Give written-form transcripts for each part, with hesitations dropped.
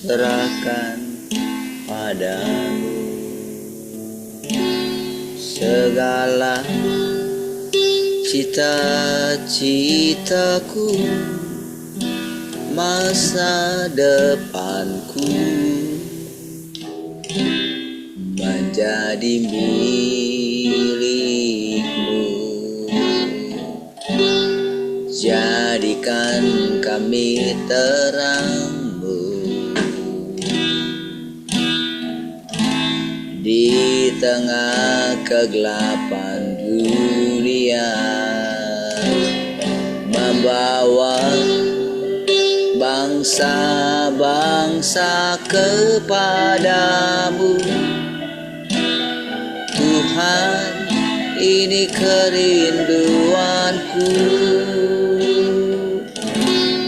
serahkan padamu segala cita-citaku, masa depanku menjadi milikmu. Jadikan kami terangmu di tengah kegelapan dunia, membawa bangsa-bangsa kepadamu. Tuhan, ini kerinduanku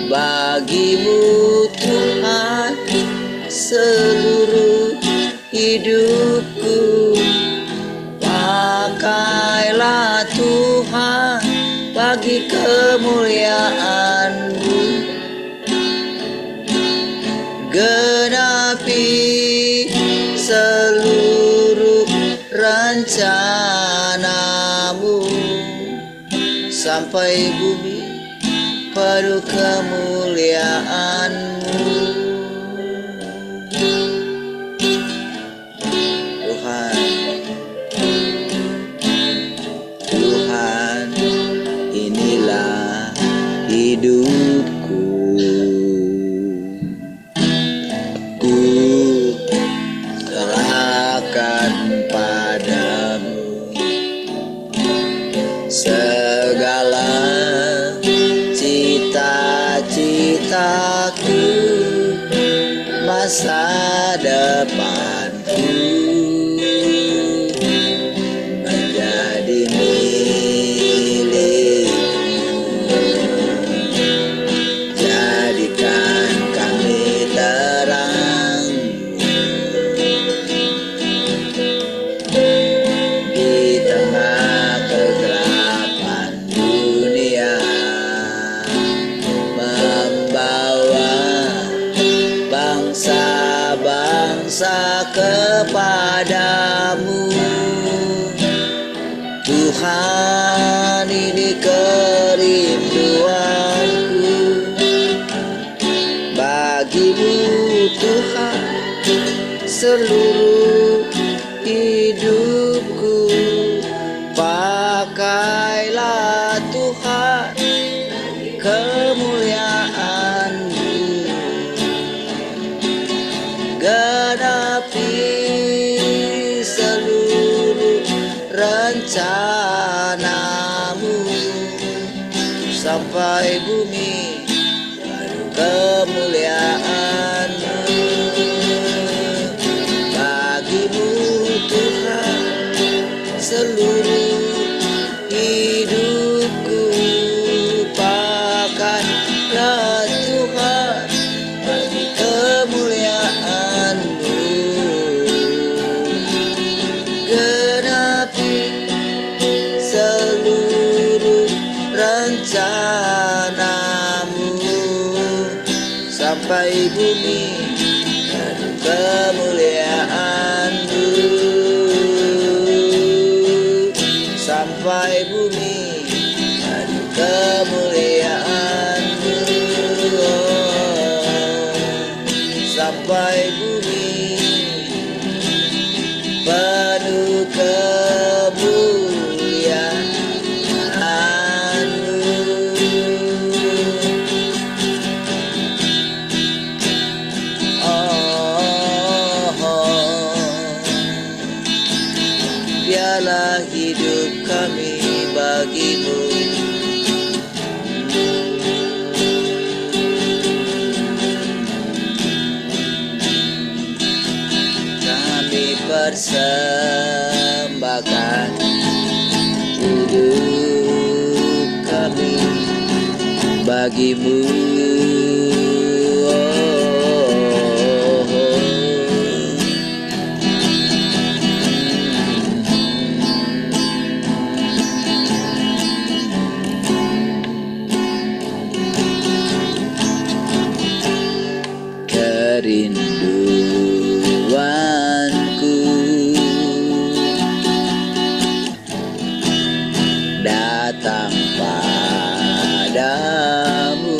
bagimu Tuhan, seluruh hidupku. Pakailah Tuhan bagi kemuliaan-Mu, genapi seluruh rencana-Mu sampai bumi penuh kemuliaan-Mu. Tuhan, inilah hidupku. Ku serahkan padamu segala cita-citaku, masa depanku menjadi milikmu. Jadikan kami terang di tengah kegelapan dunia, membawa bangsa-bangsa kepadamu. Tuhan, ini kerinduanku bagimu Tuhan, seluruh hidupku. Pakailah Tuhan kemuliaan-Mu, genapi seluruh rencana-Mu sampai bumi penuh kemuliaan-Mu. Bagimu Tuhan, seluruh hidupku. Pakailah Tuhan bagi kemuliaan-Mu, genapi seluruh rencana-Mu sampai bumi penuh kemuliaan-Mu, sampai bumi penuh kemuliaan-Mu, sampai bumi penuh kemuliaan-Mu. Biarlah hidup kami bagimu, kami persembahkan hidup kami bagimu. kerinduanku datang padamu.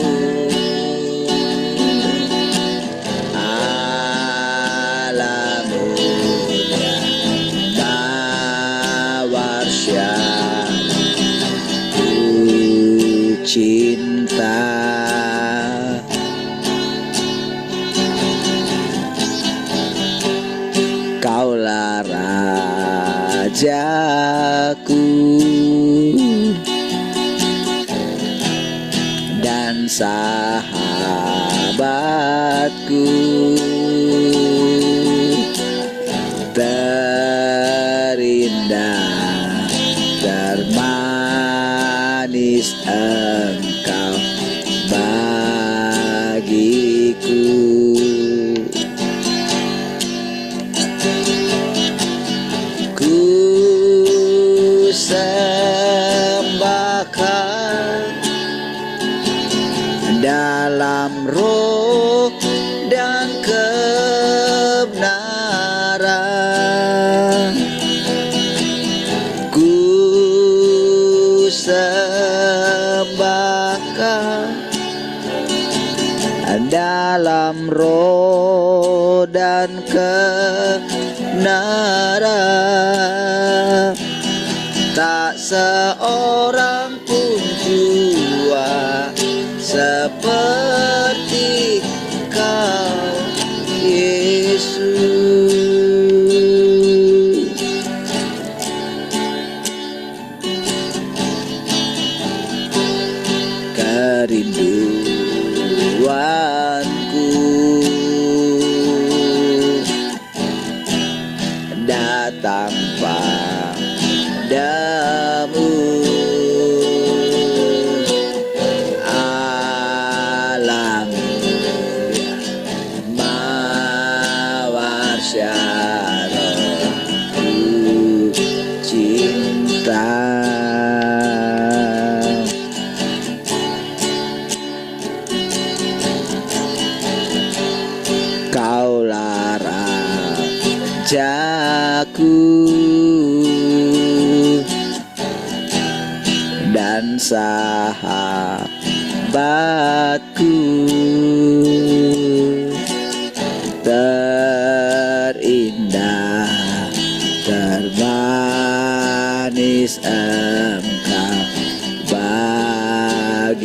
Allah mulia mawar syarku cinta. Kaulah rajaku dan sahabatku, terindah termanis Engkau bagiku. Sembahkan dalam roh dan kebenaran, ku sembahkan dalam roh dan kebenaran. Tak seorang pun jua seperti Kau, Yesus. Kerinduanku datang padamu. Allah mulia mawar syarahku cinta. Kaulah rajaku dan sahabatku, terindah termanis Engkau bagiku.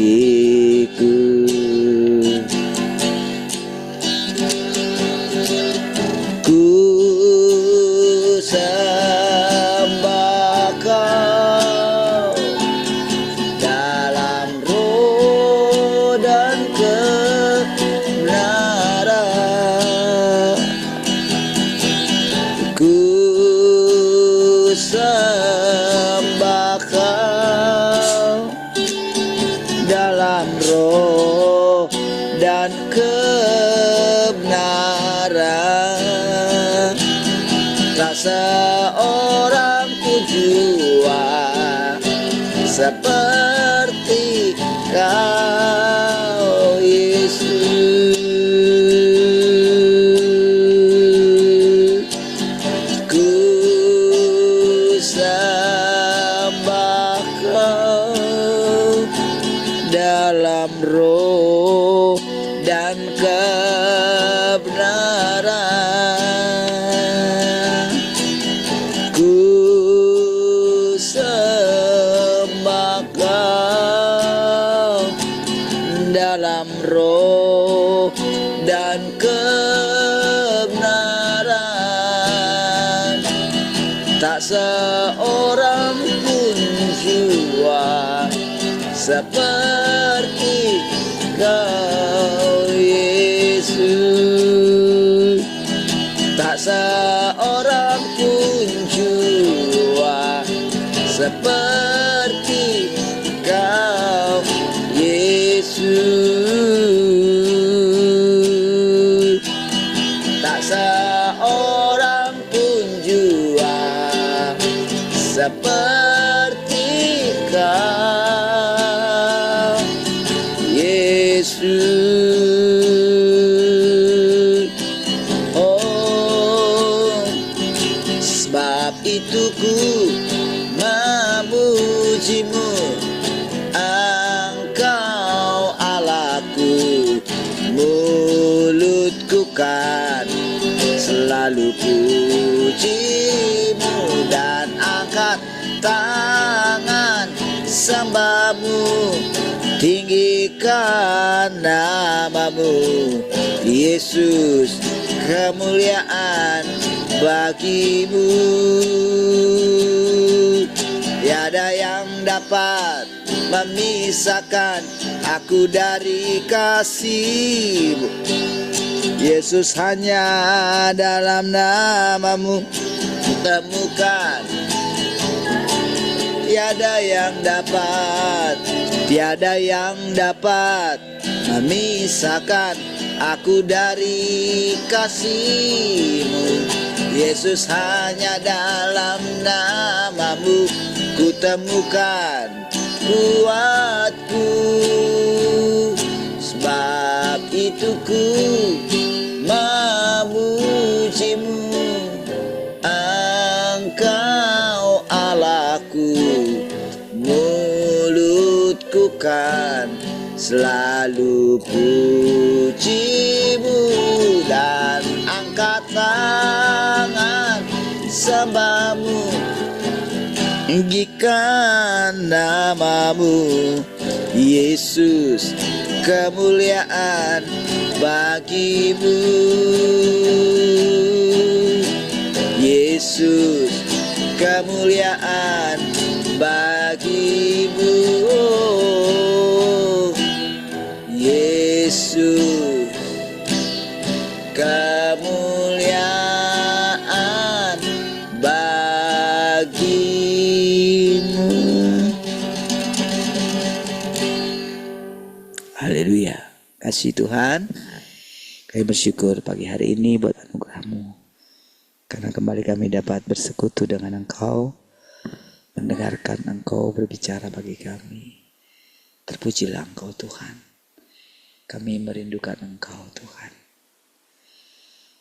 Dalam roh dan kebenaran, tak seorang pun jua seperti Kau, Yesus. Ku sembah Kau dalam roh dan kebenaran, ku sembah Kau dalam roh dan kebenaran. Tak seorang pun jua seperti Kau, Yesus. Tak seorang pun jua seperti Kau, Yesus. Tak seorang pun jua seperti Kau, Yesus. kutemukan selalu pujimu dan angkat tangan sembahmu, tinggikan namamu Yesus, kemuliaan bagimu. Tiada yang dapat memisahkan aku dari kasih-Mu Yesus, hanya dalam namamu temukan. Tiada yang dapat memisahkan aku dari kasih-Mu Yesus, hanya dalam namamu kutemukan kuatku. Sebab itu ku memujimu, Engkau Allahku, mulutku kan selalu pujimu dan angkat tangan sembahmu, tinggikan namamu Yesus, kemuliaan bagimu Yesus, kemuliaan bagimu Yesus, kemuliaan bagimu. Haleluya. Kasih Tuhan, kami bersyukur pagi hari ini buat anugerah-Mu, karena kembali kami dapat bersekutu dengan Engkau, mendengarkan Engkau berbicara bagi kami. Terpujilah Engkau Tuhan. Kami merindukan Engkau Tuhan.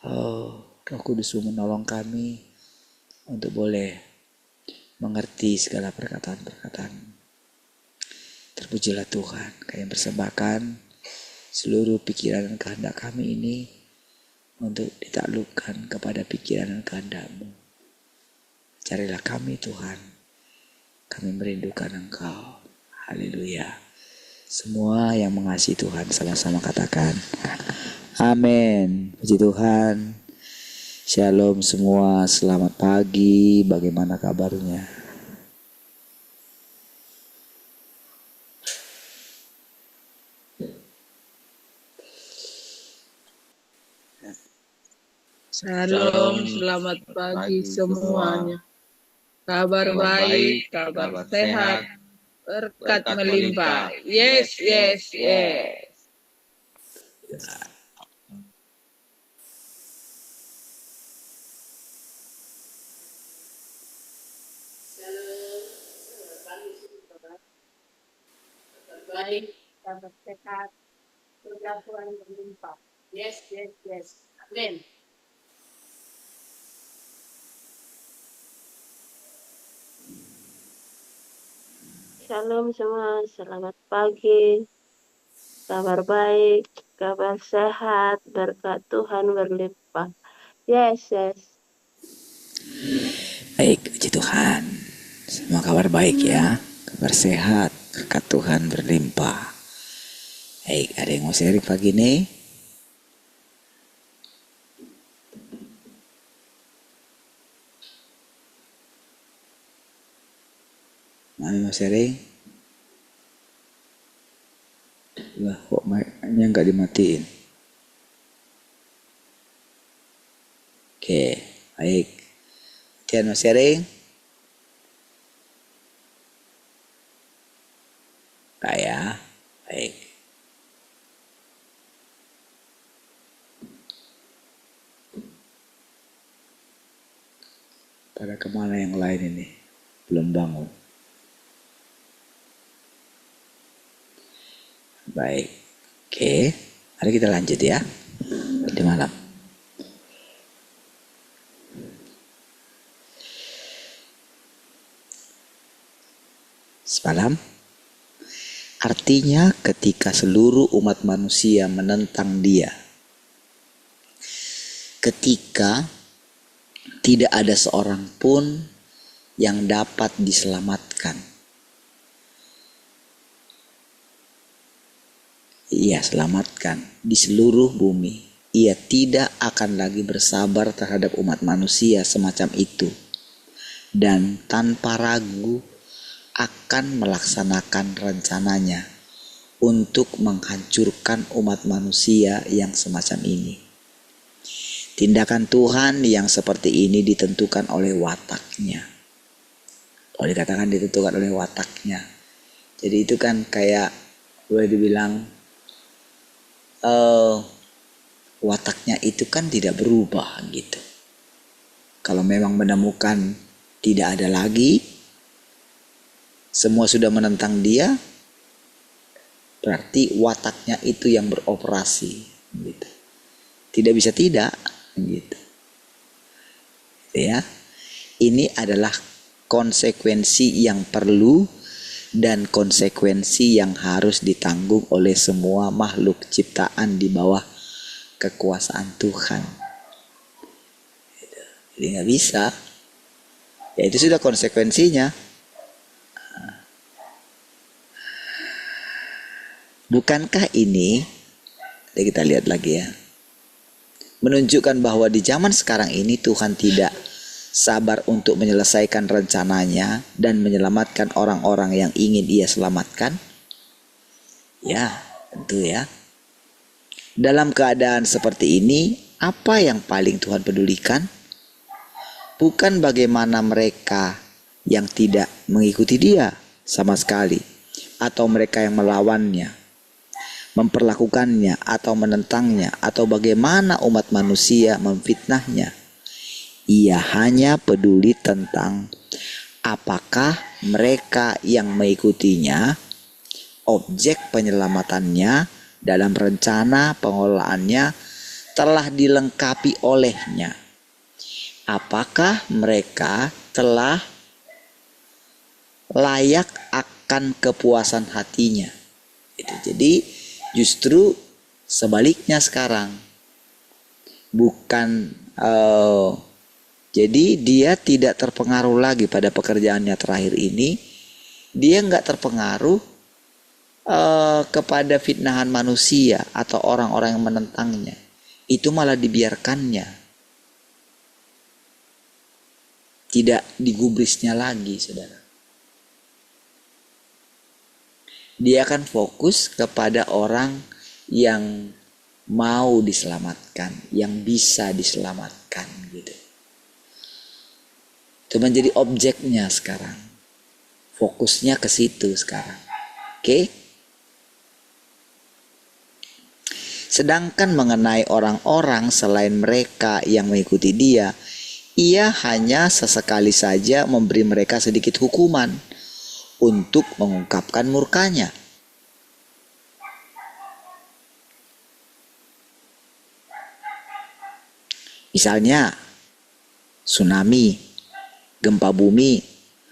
Oh, Roh Kudus-Mu menolong kami untuk boleh mengerti segala perkataan-perkataan. Terpujilah Tuhan, kami persembahkan seluruh pikiran dan kehendak kami ini untuk ditaklukkan kepada pikiran dan kehendak-Mu. Carilah kami Tuhan, kami merindukan Engkau. Haleluya. Semua yang mengasihi Tuhan sama-sama katakan amin. Puji Tuhan. Shalom semua, selamat pagi, bagaimana kabarnya? Shalom, selamat pagi semuanya. Kabar baik, kabar sehat, berkat melimpah. Yes, yes, yes. Baik, kabar sehat, berkat Tuhan melimpah. Yes, yes, yes. Amin. Shalom semua, selamat pagi, kabar baik, kabar sehat, berkat Tuhan berlimpah. Yes, yes. Baik, puji Tuhan. Semua kabar baik ya, kabar sehat, berkat Tuhan berlimpah. Baik, ada yang mau sharing pagi ini? Mami mau sharing? Lah, kok mic-nya nggak dimatiin? Oke, baik. Tian mau sharing? Nggak ya? Baik. Pada kemana yang lain ini? Belum bangun. Baik, oke, mari kita lanjut ya di malam. Semalam, artinya ketika seluruh umat manusia menentang Dia, ketika tidak ada seorang pun yang dapat diselamatkan. Ia selamatkan di seluruh bumi. Ia tidak akan lagi bersabar terhadap umat manusia semacam itu, dan tanpa ragu akan melaksanakan rencananya untuk menghancurkan umat manusia yang semacam ini. Tindakan Tuhan yang seperti ini ditentukan oleh wataknya. Kalau dikatakan ditentukan oleh wataknya, jadi itu kan kayak boleh dibilang wataknya itu kan tidak berubah gitu. Kalau memang menemukan tidak ada lagi, semua sudah menentang dia, berarti wataknya itu yang beroperasi gitu. Tidak bisa tidak gitu. Ya. Ini adalah konsekuensi yang perlu dan konsekuensi yang harus ditanggung oleh semua makhluk ciptaan di bawah kekuasaan Tuhan. Jadi nggak bisa. Ya itu sudah konsekuensinya. Bukankah ini, kita lihat lagi ya, menunjukkan bahwa di zaman sekarang ini Tuhan tidak sabar untuk menyelesaikan rencananya dan menyelamatkan orang-orang yang ingin Ia selamatkan? Ya, tentu ya. Dalam keadaan seperti ini, apa yang paling Tuhan pedulikan? Bukan bagaimana mereka yang tidak mengikuti Dia sama sekali, atau mereka yang melawannya, memperlakukannya atau menentangnya, atau bagaimana umat manusia memfitnahnya. Ia hanya peduli tentang apakah mereka yang mengikutinya, objek penyelamatannya dalam rencana pengelolaannya telah dilengkapi olehnya. Apakah mereka telah layak akan kepuasan hatinya. Jadi justru sebaliknya sekarang. Bukan jadi dia tidak terpengaruh lagi pada pekerjaannya terakhir ini. Dia nggak terpengaruh kepada fitnahan manusia atau orang-orang yang menentangnya. Itu malah dibiarkannya. Tidak digubrisnya lagi, saudara. Dia akan fokus kepada orang yang mau diselamatkan, yang bisa diselamatkan gitu. Itu menjadi objeknya sekarang. Fokusnya ke situ sekarang. Oke? Sedangkan mengenai orang-orang selain mereka yang mengikuti Dia, Ia hanya sesekali saja memberi mereka sedikit hukuman untuk mengungkapkan murkanya. Misalnya tsunami, gempa bumi,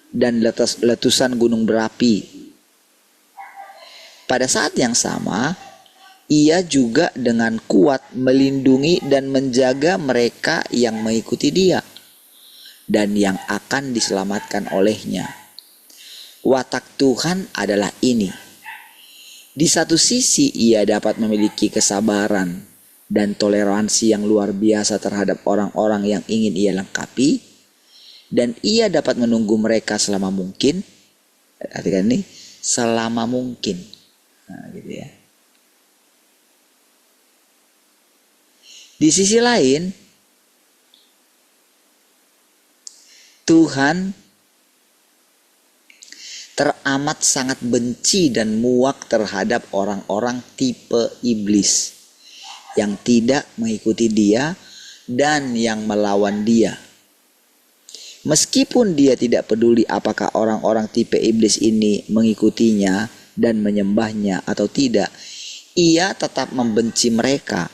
dan letusan gunung berapi. Pada saat yang sama, Ia juga dengan kuat melindungi dan menjaga mereka yang mengikuti Dia dan yang akan diselamatkan olehnya. Watak Tuhan adalah ini. Di satu sisi Ia dapat memiliki kesabaran dan toleransi yang luar biasa terhadap orang-orang yang ingin Ia lengkapi, dan Ia dapat menunggu mereka selama mungkin. Artikan ini, selama mungkin. Nah, gitu ya. Di sisi lain, Tuhan teramat sangat benci dan muak terhadap orang-orang tipe iblis yang tidak mengikuti Dia dan yang melawan Dia. Meskipun Dia tidak peduli apakah orang-orang tipe iblis ini mengikutinya dan menyembahnya atau tidak, Ia tetap membenci mereka,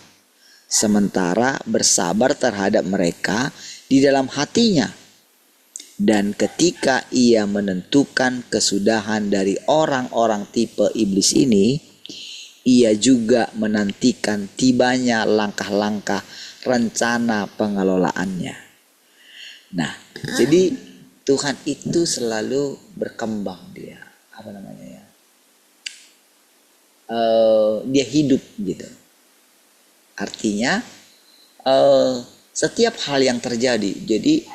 sementara bersabar terhadap mereka di dalam hatinya. Dan ketika Ia menentukan kesudahan dari orang-orang tipe iblis ini, ia juga menantikan tibanya langkah-langkah rencana pengelolaannya. Nah, jadi Tuhan itu selalu berkembang dia, dia hidup gitu. Artinya setiap hal yang terjadi, jadi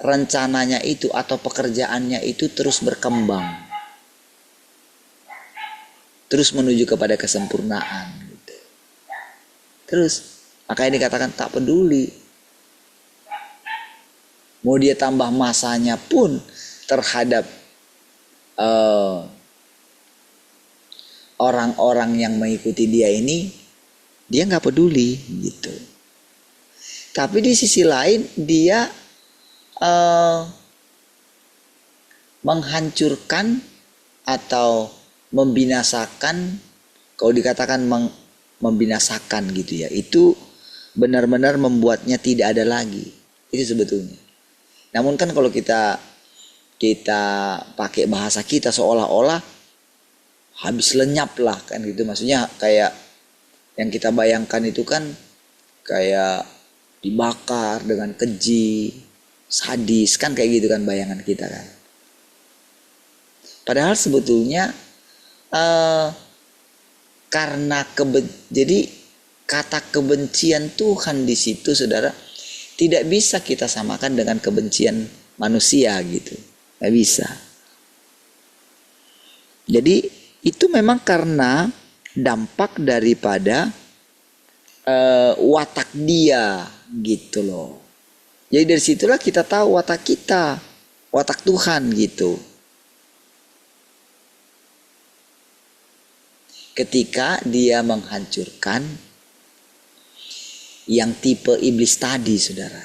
rencananya itu atau pekerjaannya itu terus berkembang, terus menuju kepada kesempurnaan gitu. Terus makanya dikatakan tak peduli mau dia tambah masanya pun terhadap orang-orang yang mengikuti dia ini, dia nggak peduli gitu. Tapi di sisi lain dia menghancurkan atau membinasakan, kalau dikatakan membinasakan gitu ya, itu benar-benar membuatnya tidak ada lagi. Itu sebetulnya. Namun kan kalau kita pakai bahasa kita seolah-olah habis lenyap lah kan gitu. Maksudnya kayak yang kita bayangkan itu kan kayak dibakar dengan keji, sadis kan, kayak gitu kan bayangan kita kan. Padahal sebetulnya karena jadi kata kebencian Tuhan di situ, saudara, tidak bisa kita samakan dengan kebencian manusia gitu, nggak bisa. Jadi itu memang karena dampak daripada watak dia gitu loh. Jadi dari situlah kita tahu watak kita, watak Tuhan gitu. Ketika dia menghancurkan yang tipe iblis tadi, saudara,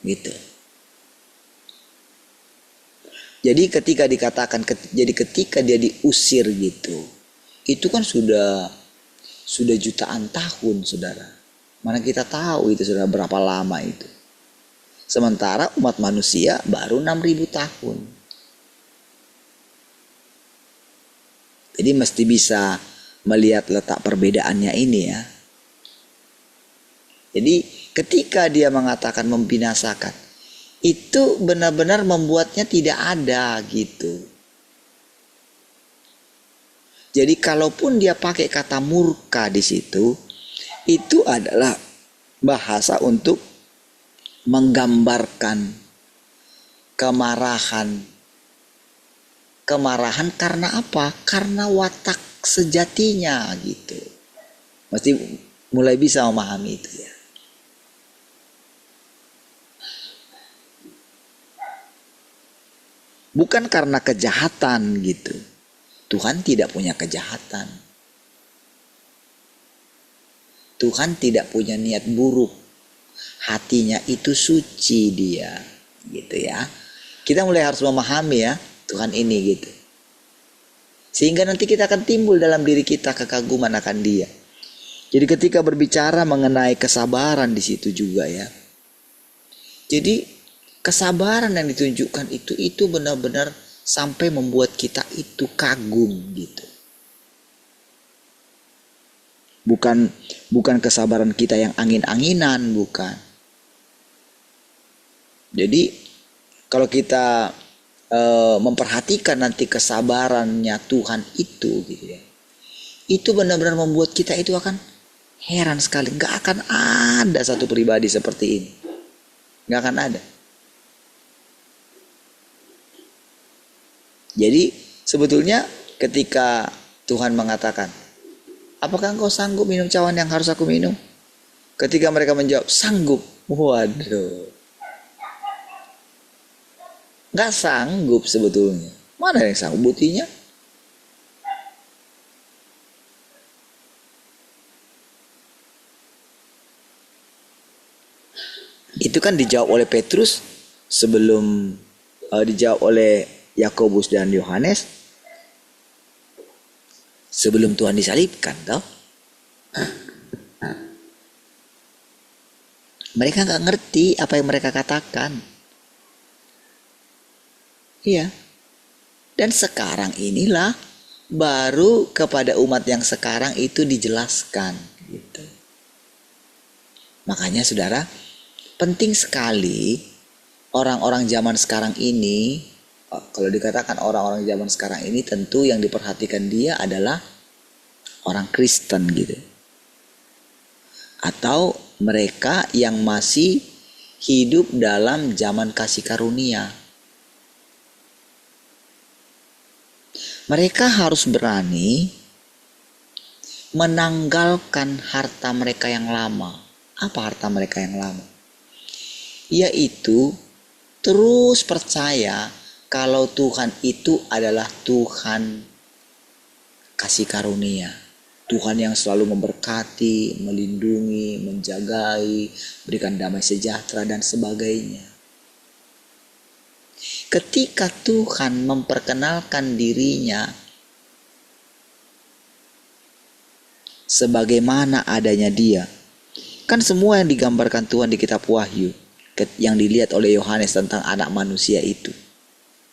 gitu. Jadi ketika dikatakan, jadi ketika dia diusir gitu, itu kan sudah jutaan tahun, saudara. Mana kita tahu itu sudah berapa lama itu. Sementara umat manusia baru 6.000 tahun. Jadi mesti bisa melihat letak perbedaannya ini ya. Jadi ketika dia mengatakan membinasakan, itu benar-benar membuatnya tidak ada gitu. Jadi kalaupun dia pakai kata murka di situ, itu adalah bahasa untuk menggambarkan kemarahan. Kemarahan karena apa? Karena watak sejatinya gitu. Mesti mulai bisa memahami itu ya. Bukan karena kejahatan gitu. Tuhan tidak punya kejahatan. Tuhan tidak punya niat buruk. Hatinya itu suci dia, gitu ya. Kita mulai harus memahami ya Tuhan ini gitu. Sehingga nanti kita akan timbul dalam diri kita kekaguman akan dia. Jadi ketika berbicara mengenai kesabaran di situ juga ya. Jadi kesabaran yang ditunjukkan itu benar-benar sampai membuat kita itu kagum gitu. Bukan kesabaran kita yang angin-anginan, bukan. Jadi kalau kita memperhatikan nanti kesabarannya Tuhan itu gitu ya, itu benar-benar membuat kita itu akan heran sekali. Gak akan ada satu pribadi seperti ini, gak akan ada. Jadi sebetulnya ketika Tuhan mengatakan, apakah engkau sanggup minum cawan yang harus aku minum? Ketika mereka menjawab sanggup, waduh, gak sanggup sebetulnya. Mana yang sanggup buktinya? Itu kan dijawab oleh Petrus sebelum dijawab oleh Yakobus dan Yohanes sebelum Tuhan disalibkan, toh? Mereka gak ngerti apa yang mereka katakan. Iya. Dan sekarang inilah baru kepada umat yang sekarang itu dijelaskan gitu. Makanya saudara, penting sekali orang-orang zaman sekarang ini, kalau dikatakan orang-orang zaman sekarang ini tentu yang diperhatikan dia adalah orang Kristen gitu. Atau mereka yang masih hidup dalam zaman kasih karunia. Mereka harus berani menanggalkan harta mereka yang lama. Apa harta mereka yang lama? Yaitu terus percaya kalau Tuhan itu adalah Tuhan kasih karunia. Tuhan yang selalu memberkati, melindungi, menjagai, berikan damai sejahtera dan sebagainya. Ketika Tuhan memperkenalkan dirinya sebagaimana adanya dia, kan semua yang digambarkan Tuhan di kitab Wahyu, yang dilihat oleh Yohanes tentang anak manusia itu,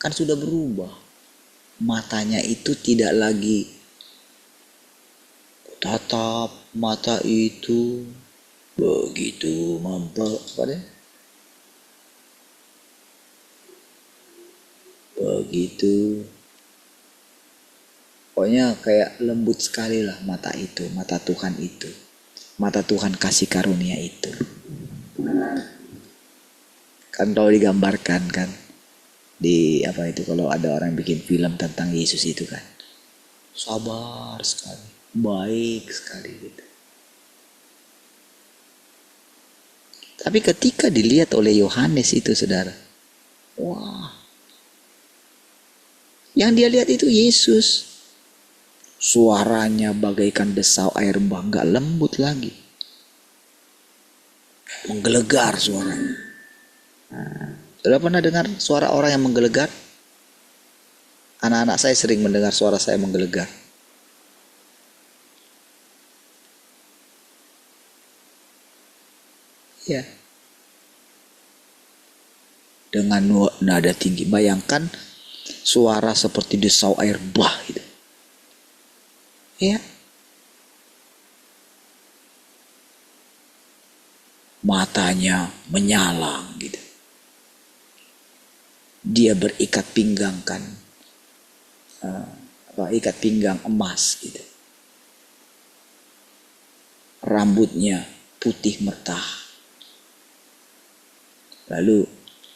kan sudah berubah. Matanya itu tidak lagi tatap mata itu begitu begitu, pokoknya kayak lembut sekali lah mata itu, mata Tuhan itu, mata Tuhan kasih karunia itu. Kan kalau digambarkan kan di apa itu, kalau ada orang bikin film tentang Yesus itu kan sabar sekali, baik sekali gitu. Tapi ketika dilihat oleh Yohanes itu saudara, wah, yang dia lihat itu Yesus. Suaranya bagaikan desau air bah, gak lembut lagi, menggelegar suaranya. Sudah pernah dengar suara orang yang menggelegar? Anak-anak saya sering mendengar suara saya menggelegar. Ya. Dengan nada tinggi. Bayangkan suara seperti desau air bah gitu. Ya. Matanya menyalang gitu. Dia berikat pinggang kan, ikat pinggang emas gitu. Rambutnya putih mertah. Lalu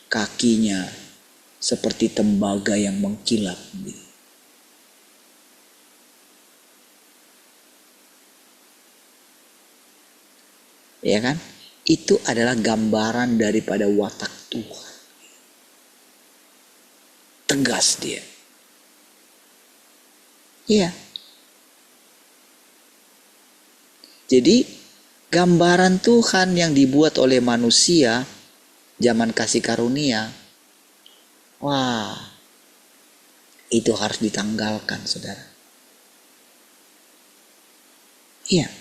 kakinya seperti tembaga yang mengkilap gitu. Ya kan? Itu adalah gambaran daripada watak Tuhan. Tegas dia. Iya. Jadi gambaran Tuhan yang dibuat oleh manusia zaman kasih karunia, wah, itu harus ditanggalkan saudara. Iya.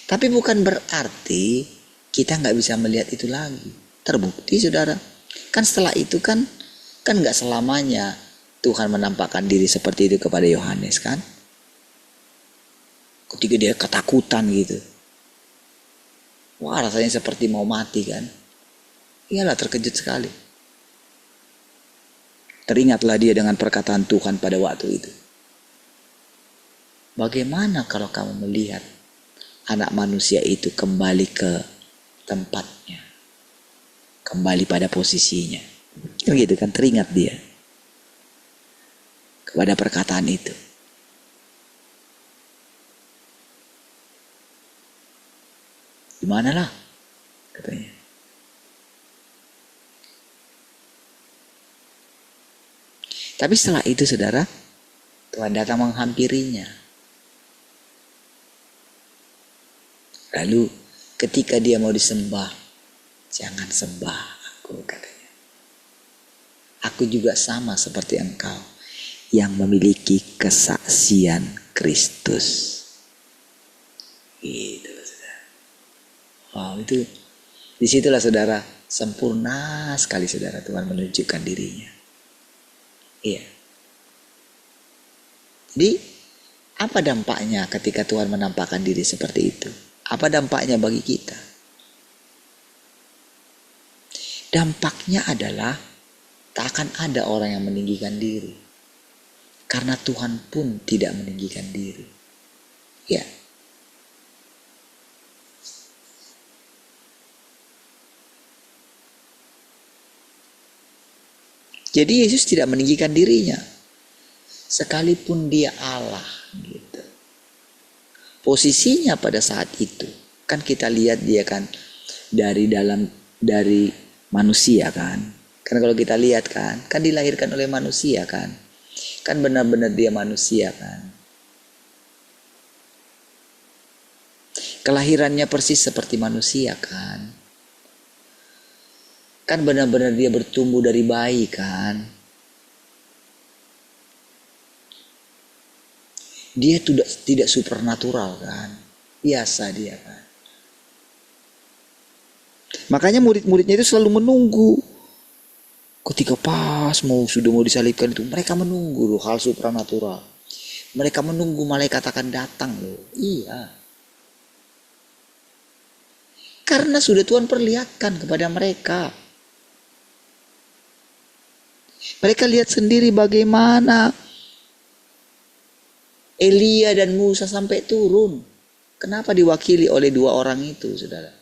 Tapi bukan berarti kita nggak bisa melihat itu lagi. Terbukti saudara. Kan setelah itu kan nggak selamanya Tuhan menampakkan diri seperti itu kepada Yohanes kan. Ketika dia ketakutan gitu. Wah, rasanya seperti mau mati kan. Iyalah, terkejut sekali. Teringatlah dia dengan perkataan Tuhan pada waktu itu. Bagaimana kalau kamu melihat anak manusia itu kembali ke tempatnya, kembali pada posisinya? Begitu kan, teringat dia kepada perkataan itu. Gimana lah katanya. Tapi setelah itu saudara, Tuhan datang menghampirinya. Lalu ketika dia mau disembah, jangan sembah aku katanya. Aku juga sama seperti engkau yang memiliki kesaksian Kristus. Gitu saudara. Wow, itu disitulah saudara, sempurna sekali saudara Tuhan menunjukkan dirinya. Iya. Di apa dampaknya ketika Tuhan menampakkan diri seperti itu? Apa dampaknya bagi kita? Dampaknya adalah tak akan ada orang yang meninggikan diri. Karena Tuhan pun tidak meninggikan diri. Ya. Jadi Yesus tidak meninggikan dirinya. Sekalipun dia Allah gitu. Posisinya pada saat itu kan kita lihat dia kan dari manusia kan. Karena kalau kita lihat kan dilahirkan oleh manusia kan. Kan benar-benar dia manusia kan. Kelahirannya persis seperti manusia kan. Kan benar-benar dia bertumbuh dari bayi kan. Dia tidak supernatural kan. Biasa dia kan. Makanya murid-muridnya itu selalu menunggu. Ketika pas sudah mau disalibkan itu, mereka menunggu loh hal supranatural. Mereka menunggu malaikat akan datang loh. Iya. Karena sudah Tuhan perlihatkan kepada mereka. Mereka lihat sendiri bagaimana Elia dan Musa sampai turun. Kenapa diwakili oleh dua orang itu, saudara?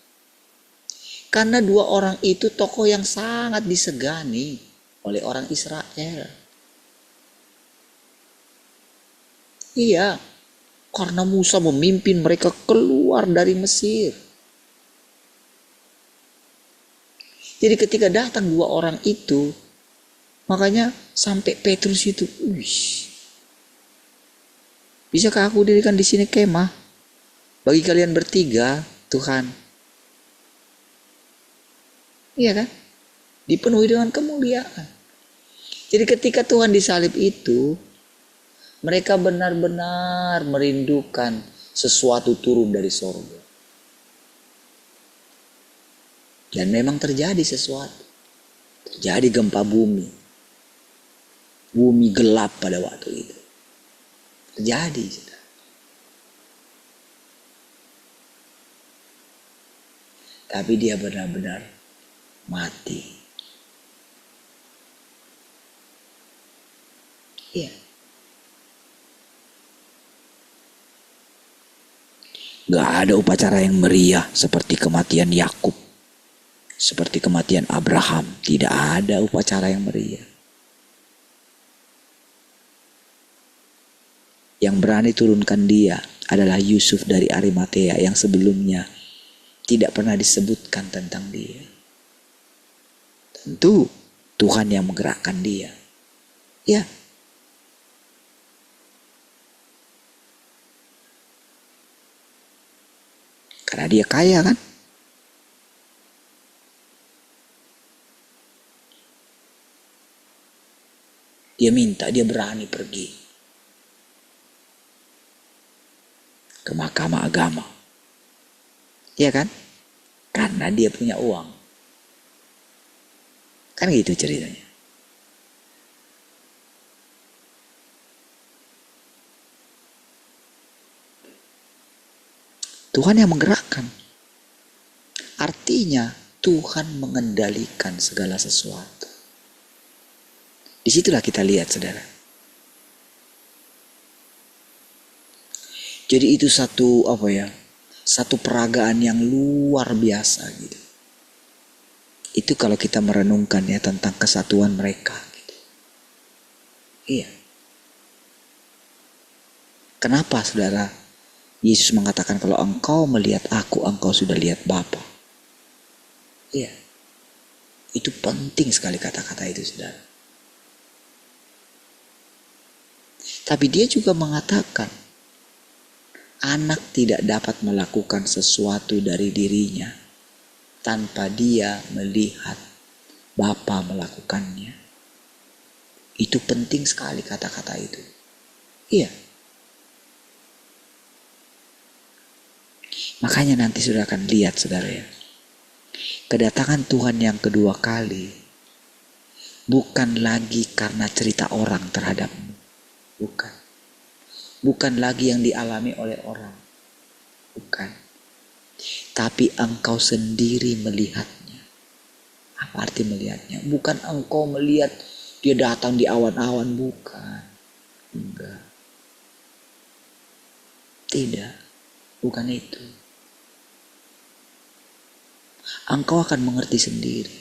Karena dua orang itu tokoh yang sangat disegani oleh orang Israel. Iya, karena Musa memimpin mereka keluar dari Mesir. Jadi ketika datang dua orang itu, makanya sampai Petrus itu, bisakah aku dirikan di sini kemah bagi kalian bertiga, Tuhan? Iya kan? Dipenuhi dengan kemuliaan. Jadi ketika Tuhan disalib itu, mereka benar-benar merindukan sesuatu turun dari sorga. Dan memang terjadi sesuatu. Terjadi gempa bumi. Bumi gelap pada waktu itu. Terjadi. Tapi dia benar-benar mati. Iya. Gak ada upacara yang meriah seperti kematian Yakub. Seperti kematian Abraham. Tidak ada upacara yang meriah. Yang berani turunkan dia adalah Yusuf dari Arimatea yang sebelumnya tidak pernah disebutkan tentang dia. Tentu Tuhan yang menggerakkan dia. Ya. Karena dia kaya kan. Dia minta, dia berani pergi ke mahkamah agama. Iya kan? Karena dia punya uang. Kan gitu ceritanya. Tuhan yang menggerakkan. Artinya Tuhan mengendalikan segala sesuatu. Disitulah kita lihat, saudara. Jadi itu satu peragaan yang luar biasa gitu. Itu kalau kita merenungkan ya tentang kesatuan mereka gitu. Iya. Kenapa, saudara? Yesus mengatakan kalau engkau melihat aku, engkau sudah lihat Bapa. Iya. Itu penting sekali kata-kata itu, saudara. Tapi dia juga mengatakan anak tidak dapat melakukan sesuatu dari dirinya tanpa dia melihat Bapa melakukannya. Itu penting sekali kata-kata itu. Iya. Makanya nanti saudara akan lihat, saudara ya. Kedatangan Tuhan yang kedua kali bukan lagi karena cerita orang terhadapmu. Bukan. bukan lagi yang dialami oleh orang, bukan, tapi engkau sendiri melihatnya. Apa arti melihatnya? Bukan engkau melihat dia datang di awan-awan, bukan. Enggak. Tidak, bukan itu. Engkau akan mengerti sendiri.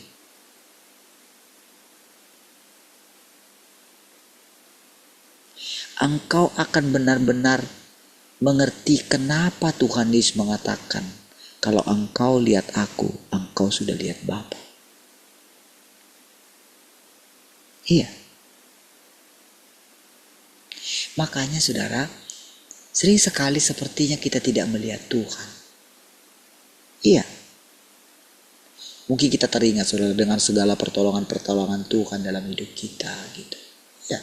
Engkau akan benar-benar mengerti kenapa Tuhan Yesus mengatakan, kalau engkau lihat aku, engkau sudah lihat Bapa. Iya. Makanya saudara, sering sekali sepertinya kita tidak melihat Tuhan. Iya. Mungkin kita teringat saudara dengan segala pertolongan-pertolongan Tuhan dalam hidup kita gitu. Ya.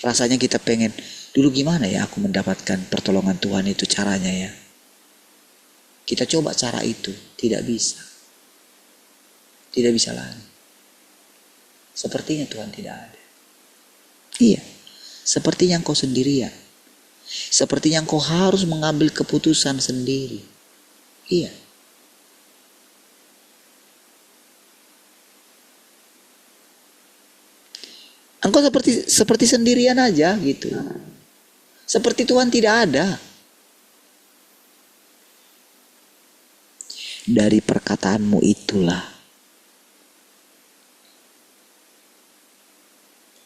Rasanya kita pengen, dulu gimana ya aku mendapatkan pertolongan Tuhan itu caranya ya. Kita coba cara itu, tidak bisa. Tidak bisa lagi. Sepertinya Tuhan tidak ada. Iya, sepertinya engkau sendirian. Sepertinya engkau harus mengambil keputusan sendiri. Iya. Engkau seperti sendirian aja gitu. Seperti Tuhan tidak ada. Dari perkataanmu itulah,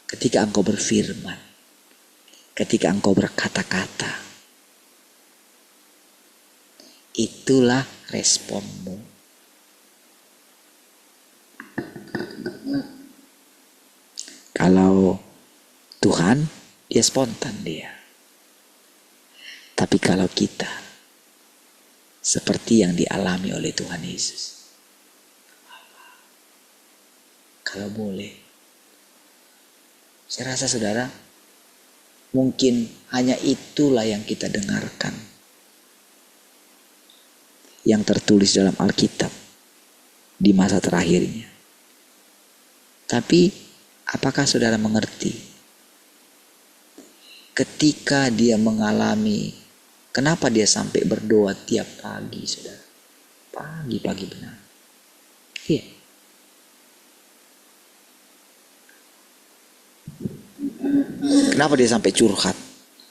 ketika engkau berfirman, ketika engkau berkata-kata, itulah responmu. Kalau Tuhan, dia spontan dia. Tapi kalau kita, seperti yang dialami oleh Tuhan Yesus, kalau boleh, saya rasa saudara, mungkin hanya itulah yang kita dengarkan, yang tertulis dalam Alkitab di masa terakhirnya. Tapi apakah saudara mengerti ketika dia mengalami, kenapa dia sampai berdoa tiap pagi saudara? Pagi-pagi benar. Iya. Kenapa dia sampai curhat?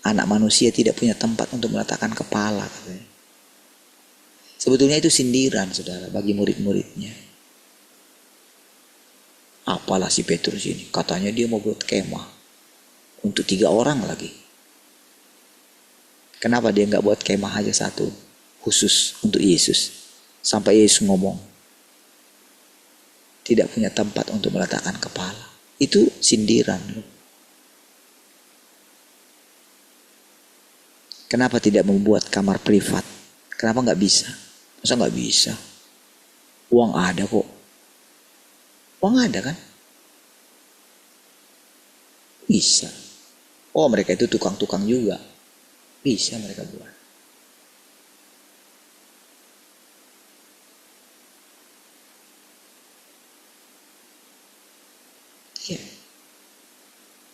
Anak manusia tidak punya tempat untuk meletakkan kepala katanya. Sebetulnya itu sindiran saudara bagi murid-muridnya. Apalah si Petrus ini, katanya dia mau buat kemah untuk 3 orang lagi. Kenapa dia nggak buat kemah aja satu khusus untuk Yesus? Sampai Yesus ngomong, tidak punya tempat untuk meletakkan kepala. Itu sindiran loh. Kenapa tidak membuat kamar privat? Kenapa nggak bisa? Masa nggak bisa? Uang ada kok. Uang ada kan? Bisa. Oh mereka itu tukang-tukang juga. Bisa mereka buat. Ya.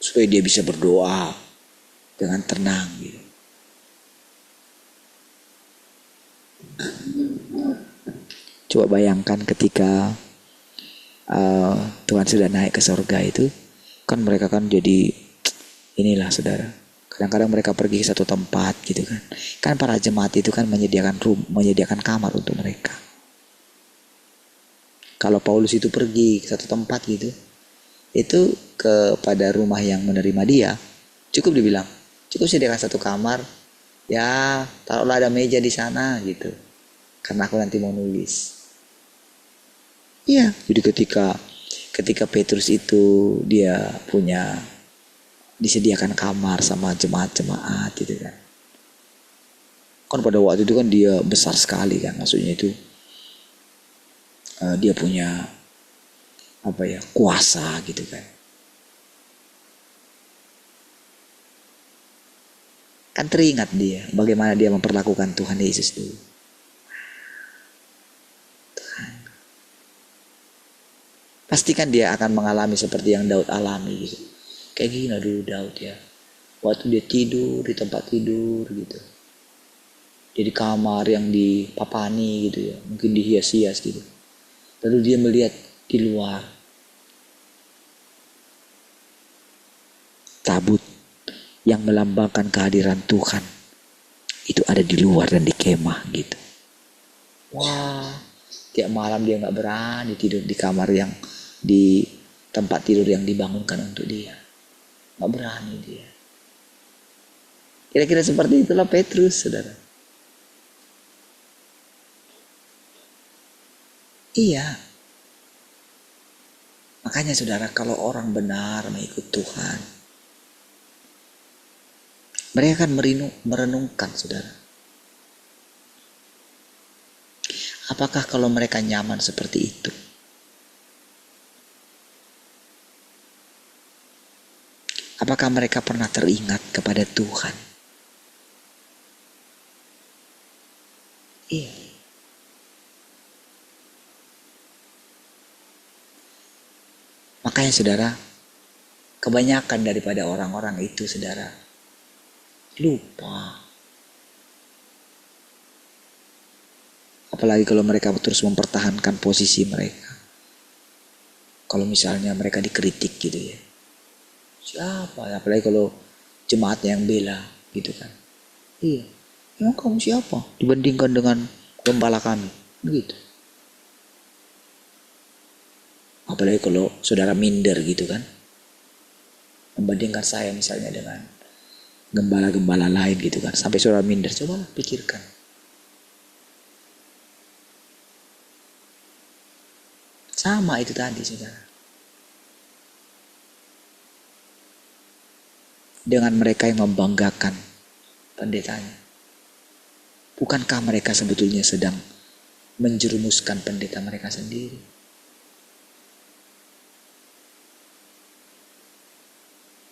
Supaya dia bisa berdoa dengan tenang gitu. Coba bayangkan ketika Tuhan sudah naik ke surga itu, kan mereka kan jadi inilah saudara. Kadang-kadang mereka pergi ke satu tempat gitu kan. Kan para jemaat itu kan menyediakan kamar untuk mereka. Kalau Paulus itu pergi ke satu tempat gitu, itu kepada rumah yang menerima dia, cukup dibilang, cukup sediakan satu kamar, ya taruhlah ada meja di sana gitu. Karena aku nanti mau nulis. Iya, jadi ketika Petrus itu dia punya disediakan kamar sama jemaat-jemaat gitu kan. Kan pada waktu itu kan dia besar sekali kan, maksudnya itu dia punya apa ya, kuasa gitu kan. Kan teringat dia bagaimana dia memperlakukan Tuhan Yesus dulu. Pastikan dia akan mengalami seperti yang Daud alami gitu. Kayak gini dulu Daud ya. Waktu dia tidur di tempat tidur gitu. Dia di kamar yang dipapani gitu ya. Mungkin dihias-hias gitu. Lalu dia melihat di luar tabut yang melambangkan kehadiran Tuhan. Itu ada di luar dan di kemah gitu. Wah, tiap malam dia gak berani tidur di kamar yang di tempat tidur yang dibangunkan untuk dia. Gak berani dia. Kira-kira seperti itulah Petrus, saudara. Iya. Makanya saudara, kalau orang benar mengikut Tuhan, mereka akan merenungkan saudara. Apakah kalau mereka nyaman seperti itu? Apakah mereka pernah teringat kepada Tuhan? Iya. Makanya saudara, kebanyakan daripada orang-orang itu saudara, lupa. Apalagi kalau mereka terus mempertahankan posisi mereka. Kalau misalnya mereka dikritik gitu ya. Siapa? Apalagi kalau jemaatnya yang bela gitu kan. Iya. Emang kamu siapa dibandingkan dengan gembala kami? Begitu. Apalagi kalau saudara minder gitu kan. Membandingkan saya misalnya dengan gembala-gembala lain gitu kan. Sampai saudara minder. Cobalah pikirkan. Sama itu tadi saudara. Dengan mereka yang membanggakan pendetanya. Bukankah mereka sebetulnya sedang menjerumuskan pendeta mereka sendiri?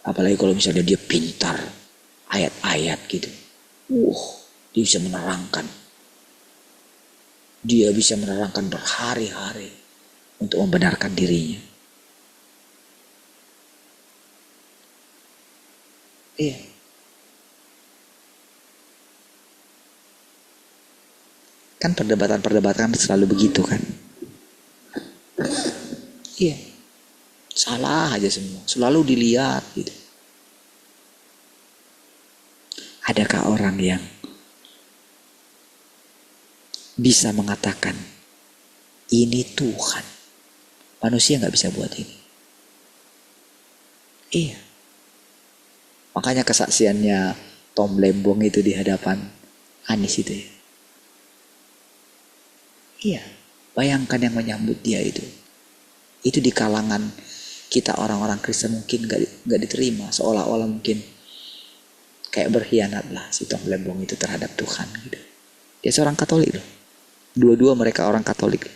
Apalagi kalau misalnya dia pintar ayat-ayat gitu. Dia bisa menerangkan. Dia bisa menerangkan berhari-hari untuk membenarkan dirinya. Iya. Kan perdebatan-perdebatan selalu begitu kan. Iya. Salah aja semua. Selalu dilihat gitu. Adakah orang yang bisa mengatakan ini Tuhan? Manusia gak bisa buat ini. Iya. Makanya kesaksiannya Tom Lembong itu di hadapan Anies itu ya. Iya. Bayangkan yang menyambut dia itu. Itu di kalangan kita orang-orang Kristen mungkin gak diterima. Seolah-olah mungkin kayak berkhianat lah si Tom Lembong itu terhadap Tuhan gitu. Dia seorang Katolik loh. Dua-dua mereka orang Katolik.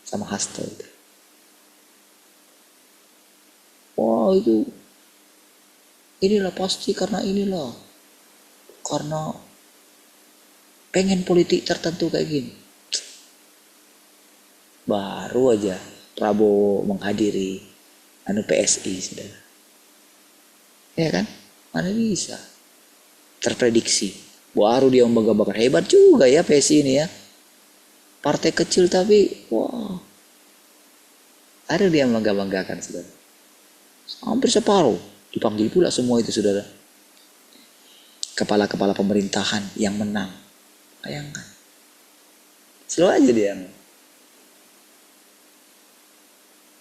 Sama Hasto itu. Wah itu. Inilah pasti karena inilah. Karena pengen politik tertentu kayak gini. Baru aja Prabowo menghadiri PSI sudah. Ya kan? Mana bisa terprediksi. Baru dia membangga-banggakan. Hebat juga ya PSI ini ya. Partai kecil tapi wah. Ada dia membangga-banggakan saudara. Hampir separuh. Dipanggil pula semua itu saudara. Kepala-kepala pemerintahan yang menang. Bayangkan. Selalu aja dia.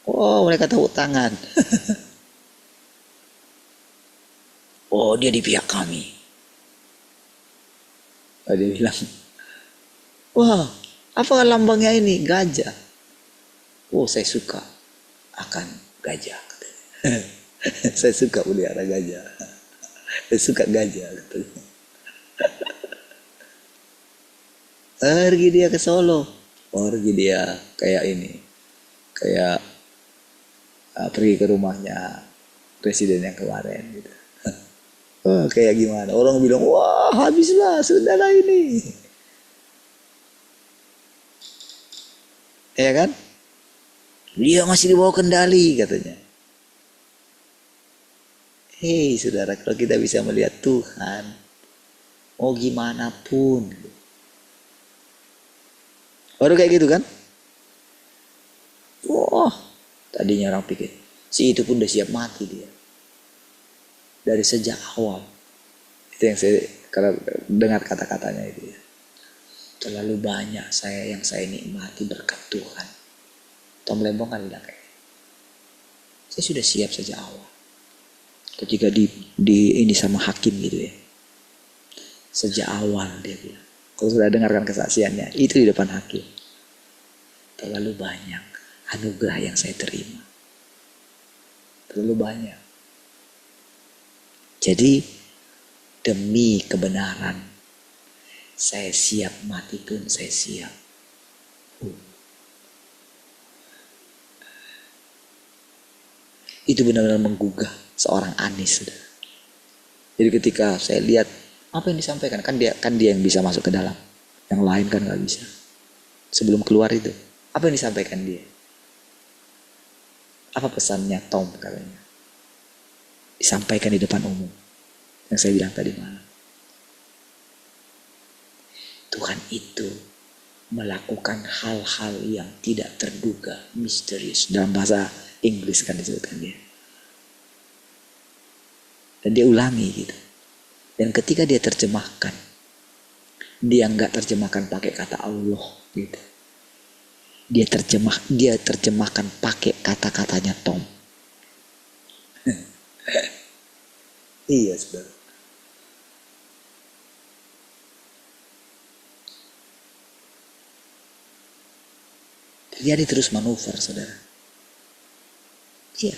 Oh mereka tepuk tangan. Oh dia di pihak kami. Oh, dia bilang. Wah apa lambangnya ini? Gajah. Oh saya suka akan gajah. Saya suka pelihara gajah. Saya suka gajah. Pergi dia ke Solo. Pergi dia kayak ini. Kayak pergi ke rumahnya presiden yang kemarin gitu. Kayak gimana? Orang bilang, wah habislah sudahlah ini. Ya kan? Dia masih di bawah kendali katanya. Hei saudara, kalau kita bisa melihat Tuhan, mau gimana pun. Baru kayak gitu kan? Wah, tadinya orang pikir, si itu pun udah siap mati dia. Dari sejak awal. Itu yang saya, kalau dengar kata-katanya itu ya. Terlalu banyak yang saya nikmati berkat Tuhan. Tom Lembong kan bilang kayak, saya sudah siap sejak awal. Ketika ini sama hakim gitu ya. Sejak awal dia bilang. Kalau sudah dengarkan kesaksiannya, itu di depan hakim. Terlalu banyak anugerah yang saya terima. Terlalu banyak. Jadi demi kebenaran, saya siap mati pun saya siap. Itu benar-benar menggugah seorang Anies. Jadi ketika saya lihat apa yang disampaikan, kan dia yang bisa masuk ke dalam, yang lain kan nggak bisa. Sebelum keluar itu, apa yang disampaikan dia? Apa pesannya Tom katanya? Disampaikan di depan umum, yang saya bilang tadi malam. Tuhan itu melakukan hal-hal yang tidak terduga, misterius. Dalam bahasa Inggris kan disebutkan dia. Dan dia ulangi gitu. Dan ketika dia terjemahkan, dia nggak terjemahkan pakai kata Allah gitu. Dia terjemahkan pakai kata-katanya Tom. Iya saudara. Terjadi terus manuver saudara. Iya.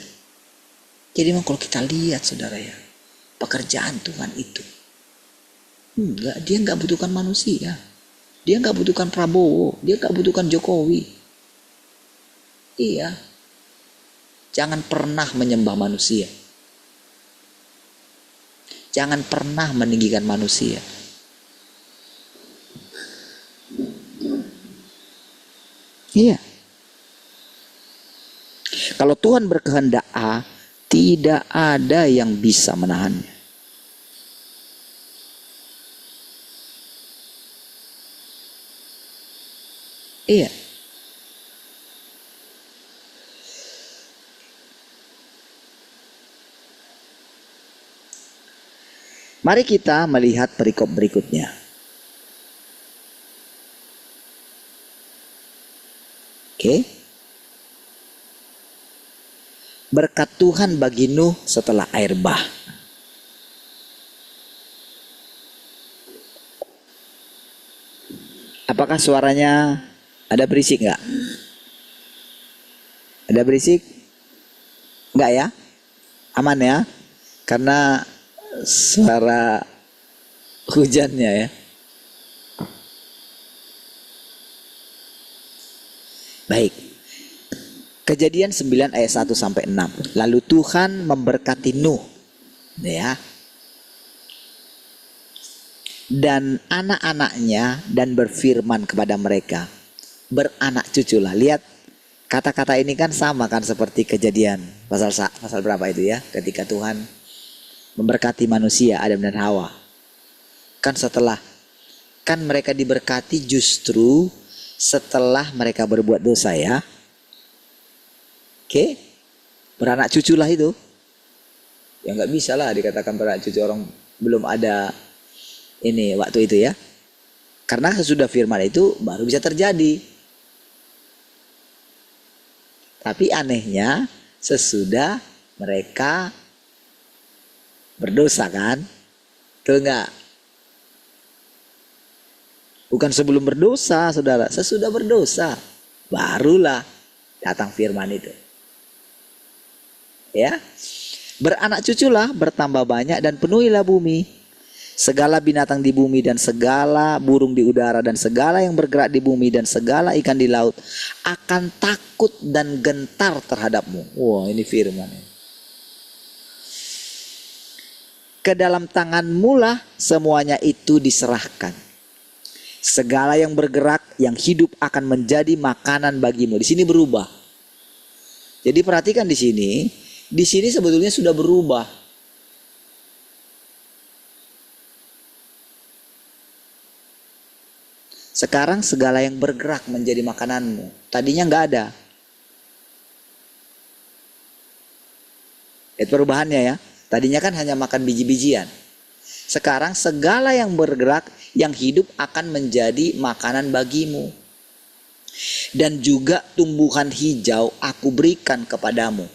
Jadi memang kalau kita lihat saudara ya, pekerjaan Tuhan itu, dia nggak butuhkan manusia, dia nggak butuhkan Prabowo, dia nggak butuhkan Jokowi. Iya. Jangan pernah menyembah manusia. Jangan pernah meninggikan manusia. Iya. Kalau Tuhan berkehendak A, tidak ada yang bisa menahannya. Iya. Mari kita melihat perikop berikutnya. Oke. Berkat Tuhan bagi Nuh setelah air bah. Apakah suaranya ada berisik nggak? Ada berisik? Nggak ya? Aman ya? Karena suara hujannya ya. Baik. Kejadian 9 ayat 1 sampai 6. Lalu Tuhan memberkati Nuh ya. Dan anak-anaknya dan berfirman kepada mereka, beranak cuculah. Lihat kata-kata ini kan sama kan seperti Kejadian pasal berapa itu ya, ketika Tuhan memberkati manusia Adam dan Hawa. Kan mereka diberkati justru setelah mereka berbuat dosa ya. Oke, beranak cuculah itu. Ya nggak bisa lah dikatakan beranak cucu, orang belum ada ini waktu itu ya. Karena sesudah firman itu baru bisa terjadi. Tapi anehnya sesudah mereka berdosa kan? Betul nggak? Bukan sebelum berdosa saudara, sesudah berdosa barulah datang firman itu. Ya, beranak cuculah, bertambah banyak dan penuhilah bumi. Segala binatang di bumi dan segala burung di udara dan segala yang bergerak di bumi dan segala ikan di laut akan takut dan gentar terhadapmu. Wah, ini firman. Ke dalam tanganmu lah semuanya itu diserahkan. Segala yang bergerak, yang hidup akan menjadi makanan bagimu. Di sini berubah. Jadi perhatikan di sini sebetulnya sudah berubah. Sekarang segala yang bergerak menjadi makananmu. Tadinya nggak ada. Lihat perubahannya ya. Tadinya kan hanya makan biji-bijian. Sekarang segala yang bergerak, yang hidup akan menjadi makanan bagimu. Dan juga tumbuhan hijau aku berikan kepadamu.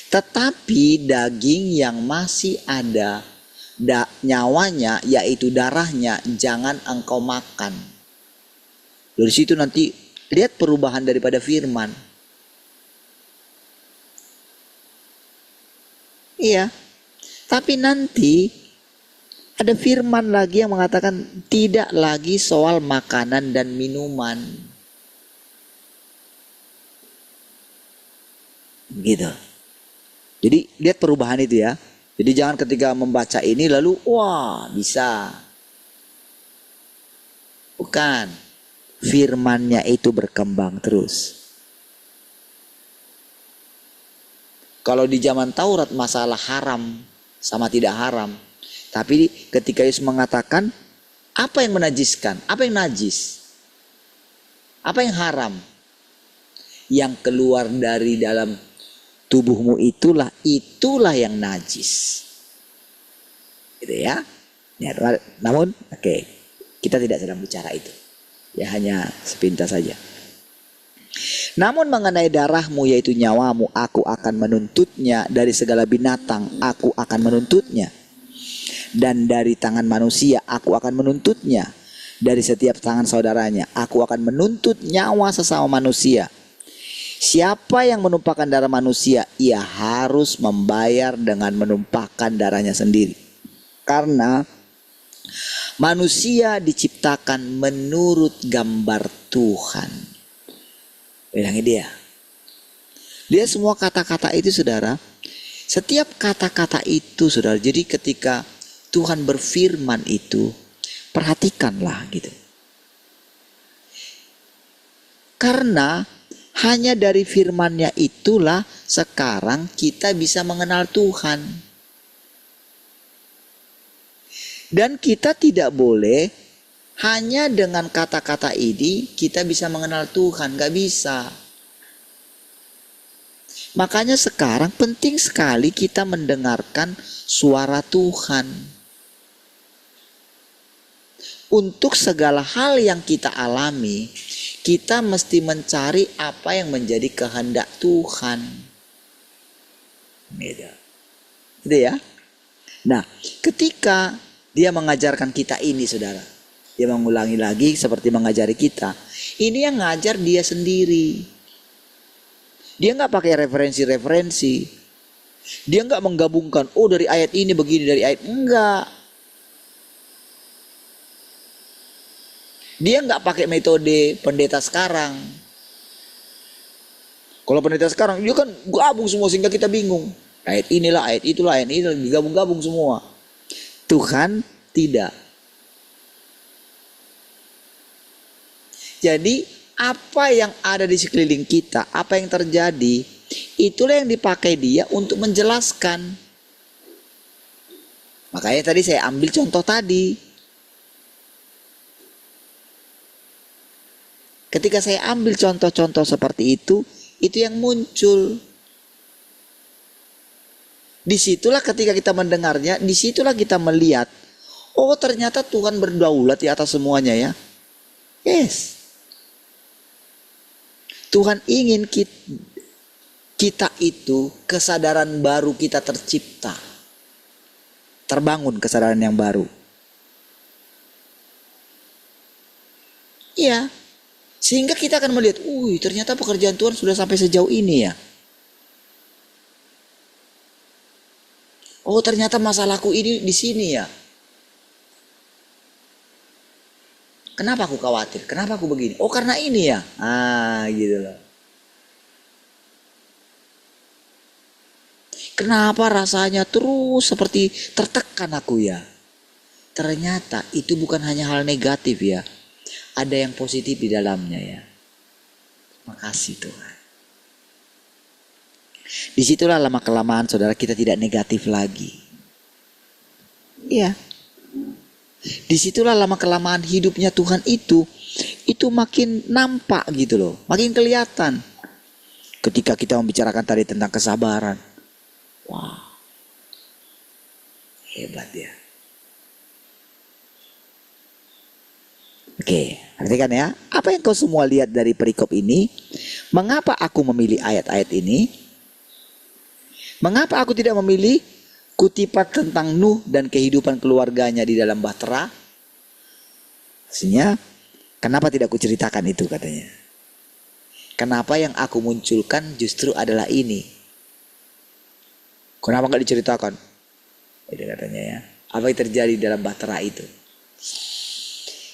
Tetapi daging yang masih ada nyawanya, yaitu darahnya, jangan engkau makan. Dari situ nanti lihat perubahan daripada firman. Iya. Tapi nanti ada firman lagi yang mengatakan tidak lagi soal makanan dan minuman. Gitu. Jadi lihat perubahan itu ya. Jadi jangan ketika membaca ini lalu wah bisa. Bukan. Firmannya itu berkembang terus. Kalau di zaman Taurat masalah haram sama tidak haram. Tapi ketika Yesus mengatakan apa yang menajiskan, apa yang najis, apa yang haram, yang keluar dari dalam tubuhmu itulah yang najis. Gitu ya. Namun oke, kita tidak sedang bicara itu. Ya hanya sepintas saja. Namun mengenai darahmu yaitu nyawamu, aku akan menuntutnya dari segala binatang, aku akan menuntutnya. Dan dari tangan manusia, aku akan menuntutnya. Dari setiap tangan saudaranya, aku akan menuntut nyawa sesama manusia. Siapa yang menumpahkan darah manusia, ia harus membayar dengan menumpahkan darahnya sendiri. Karena manusia diciptakan menurut gambar Tuhan. Bilangin dia. Lihat semua kata-kata itu saudara. Setiap kata-kata itu saudara. Jadi ketika Tuhan berfirman itu, perhatikanlah gitu. Karena hanya dari firman-Nya itulah sekarang kita bisa mengenal Tuhan. Dan kita tidak boleh hanya dengan kata-kata ini kita bisa mengenal Tuhan. Gak bisa. Makanya sekarang penting sekali kita mendengarkan suara Tuhan. Untuk segala hal yang kita alami, kita mesti mencari apa yang menjadi kehendak Tuhan. Beda. Gitu ya. Nah, ketika dia mengajarkan kita ini saudara. Dia mengulangi lagi seperti mengajari kita. Ini yang ngajar dia sendiri. Dia nggak pakai referensi-referensi. Dia nggak menggabungkan. Oh dari ayat ini begini, dari ayat enggak. Dia nggak pakai metode pendeta sekarang. Kalau pendeta sekarang dia kan gabung semua sehingga kita bingung. Ayat inilah, ayat itulah, ayat ini digabung-gabung semua. Tuhan tidak. Jadi apa yang ada di sekeliling kita, apa yang terjadi, itulah yang dipakai dia untuk menjelaskan. Makanya tadi saya ambil contoh tadi. Ketika saya ambil contoh-contoh seperti itu yang muncul. Disitulah ketika kita mendengarnya, disitulah kita melihat, oh ternyata Tuhan berdaulat di atas semuanya ya. Yes. Tuhan ingin kita itu kesadaran baru kita tercipta. Terbangun kesadaran yang baru. Iya. Sehingga kita akan melihat, ternyata pekerjaan Tuhan sudah sampai sejauh ini ya. Oh ternyata masalahku ini di sini ya. Kenapa aku khawatir? Kenapa aku begini? Oh karena ini ya. Gitu loh. Kenapa rasanya terus seperti tertekan aku ya? Ternyata itu bukan hanya hal negatif ya. Ada yang positif di dalamnya ya. Makasih Tuhan. Disitulah lama-kelamaan saudara kita tidak negatif lagi. Iya. Disitulah lama-kelamaan hidupnya Tuhan itu makin nampak gitu loh. Makin kelihatan. Ketika kita membicarakan tadi tentang kesabaran. Wah. Hebat ya. Oke, perhatikan ya. Apa yang kau semua lihat dari perikop ini? Mengapa aku memilih ayat-ayat ini? Mengapa aku tidak memilih kutipan tentang Nuh dan kehidupan keluarganya di dalam bahtera? Maksudnya, kenapa tidak kuceritakan itu katanya? Kenapa yang aku munculkan justru adalah ini? Kenapa nggak diceritakan? Itu katanya ya. Apa yang terjadi dalam bahtera itu?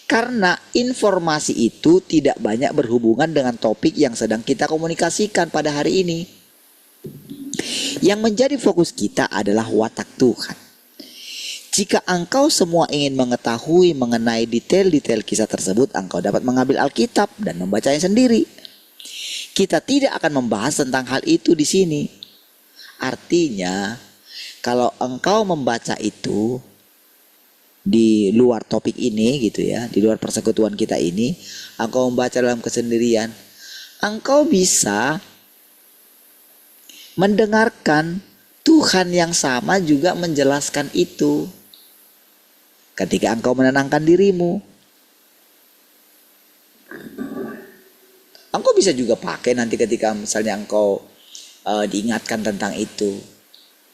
Karena informasi itu tidak banyak berhubungan dengan topik yang sedang kita komunikasikan pada hari ini. Yang menjadi fokus kita adalah watak Tuhan. Jika engkau semua ingin mengetahui mengenai detail-detail kisah tersebut, engkau dapat mengambil Alkitab dan membacanya sendiri. Kita tidak akan membahas tentang hal itu di sini. Artinya, kalau engkau membaca itu di luar topik ini gitu ya, di luar persekutuan kita ini, engkau membaca dalam kesendirian, engkau bisa mendengarkan Tuhan yang sama juga menjelaskan itu ketika engkau menenangkan dirimu. Engkau bisa juga pakai nanti ketika misalnya engkau diingatkan tentang itu,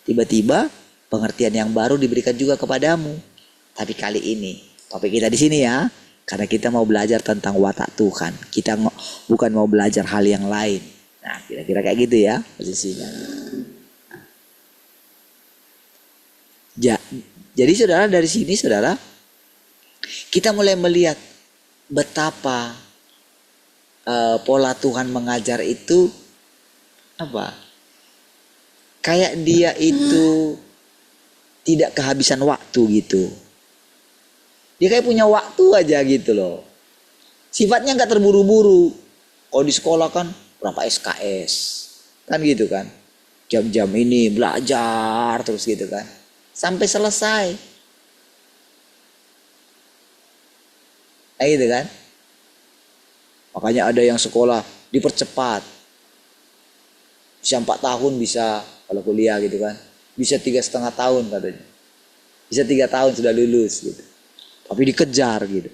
tiba-tiba pengertian yang baru diberikan juga kepadamu. Tapi kali ini topik kita di sini ya, karena kita mau belajar tentang watak Tuhan. Kita bukan mau belajar hal yang lain. Nah, kira-kira kayak gitu ya posisinya. Jadi saudara, dari sini saudara, kita mulai melihat betapa pola Tuhan mengajar itu apa? Kayak dia itu tidak kehabisan waktu gitu. Dia kayak punya waktu aja gitu loh. Sifatnya nggak terburu-buru. Kalau di sekolah kan berapa SKS, kan gitu kan. Jam-jam ini belajar terus gitu kan, sampai selesai. Kayak gitu kan. Makanya ada yang sekolah dipercepat. Bisa 4 tahun bisa kalau kuliah gitu kan. Bisa 3,5 tahun katanya. Bisa 3 tahun sudah lulus gitu. Tapi dikejar gitu.